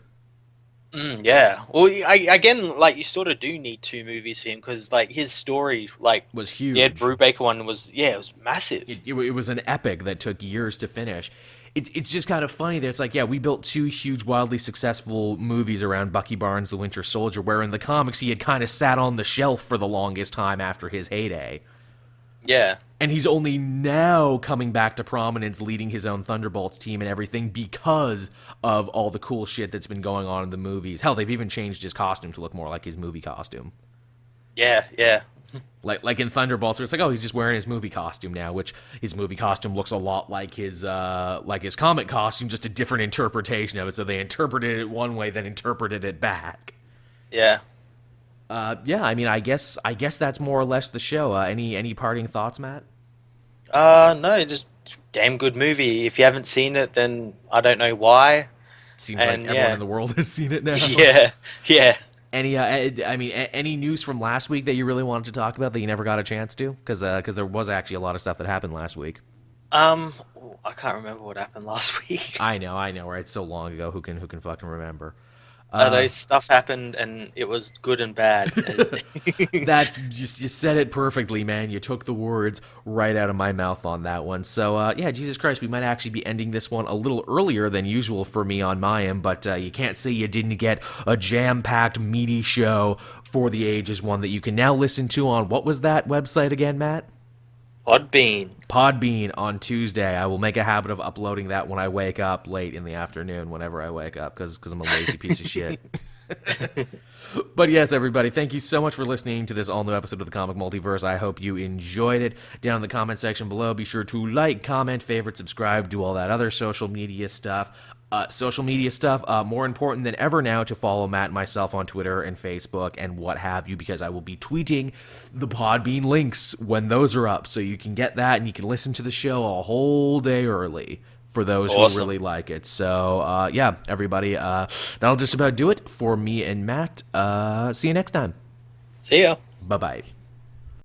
yeah. Well, again, like you sort of do need two movies for him because like his story, like Was the Ed huge. Brubaker one was, yeah, it was massive. It was an epic that took years to finish. It's just kind of funny that it's like, yeah, we built two huge, wildly successful movies around Bucky Barnes, the Winter Soldier, where in the comics he had kind of sat on the shelf for the longest time after his heyday. Yeah, And he's only now coming back to prominence, leading his own Thunderbolts team and everything because of all the cool shit that's been going on in the movies. Hell, they've even changed his costume to look more like his movie costume. yeah, yeah, Like in Thunderbolts, where it's like, oh, he's just wearing his movie costume now, which his movie costume looks a lot like his comic costume, just a different interpretation of it. So they interpreted it one way, then interpreted it back. yeah. Yeah, I mean, I guess that's more or less the show. Any parting thoughts, Matt? No, just damn good movie. If you haven't seen it, then I don't know why. Seems like And everyone in yeah, the world has seen it now. yeah, yeah. Any, I mean, any news from last week that you really wanted to talk about that you never got a chance to? Because there was actually a lot of stuff that happened last week. I can't remember what happened last week. I know, right? It's so long ago. Who can fucking remember? I know stuff happened and it was good and bad. That's just you said it perfectly, man. You took the words right out of my mouth on that one. So yeah, Jesus Christ, we might actually be ending this one a little earlier than usual for me on my end, but you can't say you didn't get a jam-packed, meaty show for the ages, one that you can now listen to on what was that website again, Matt? Podbean. Podbean on Tuesday. I will make a habit of uploading that when I wake up late in the afternoon, whenever I wake up, because I'm a lazy piece of shit. But yes, everybody, thank you so much for listening to this all-new episode of the Comic Multiverse. I hope you enjoyed it. Down in the comment section below, be sure to like, comment, favorite, subscribe, do all that other social media stuff. More important than ever now to follow Matt and myself on Twitter and Facebook and what have you, because I will be tweeting the Podbean links when those are up, so you can get that and you can listen to the show a whole day early for those who Awesome. really like it. So, yeah, everybody, that'll just about do it for me and Matt. See you next time. See ya. Bye-bye.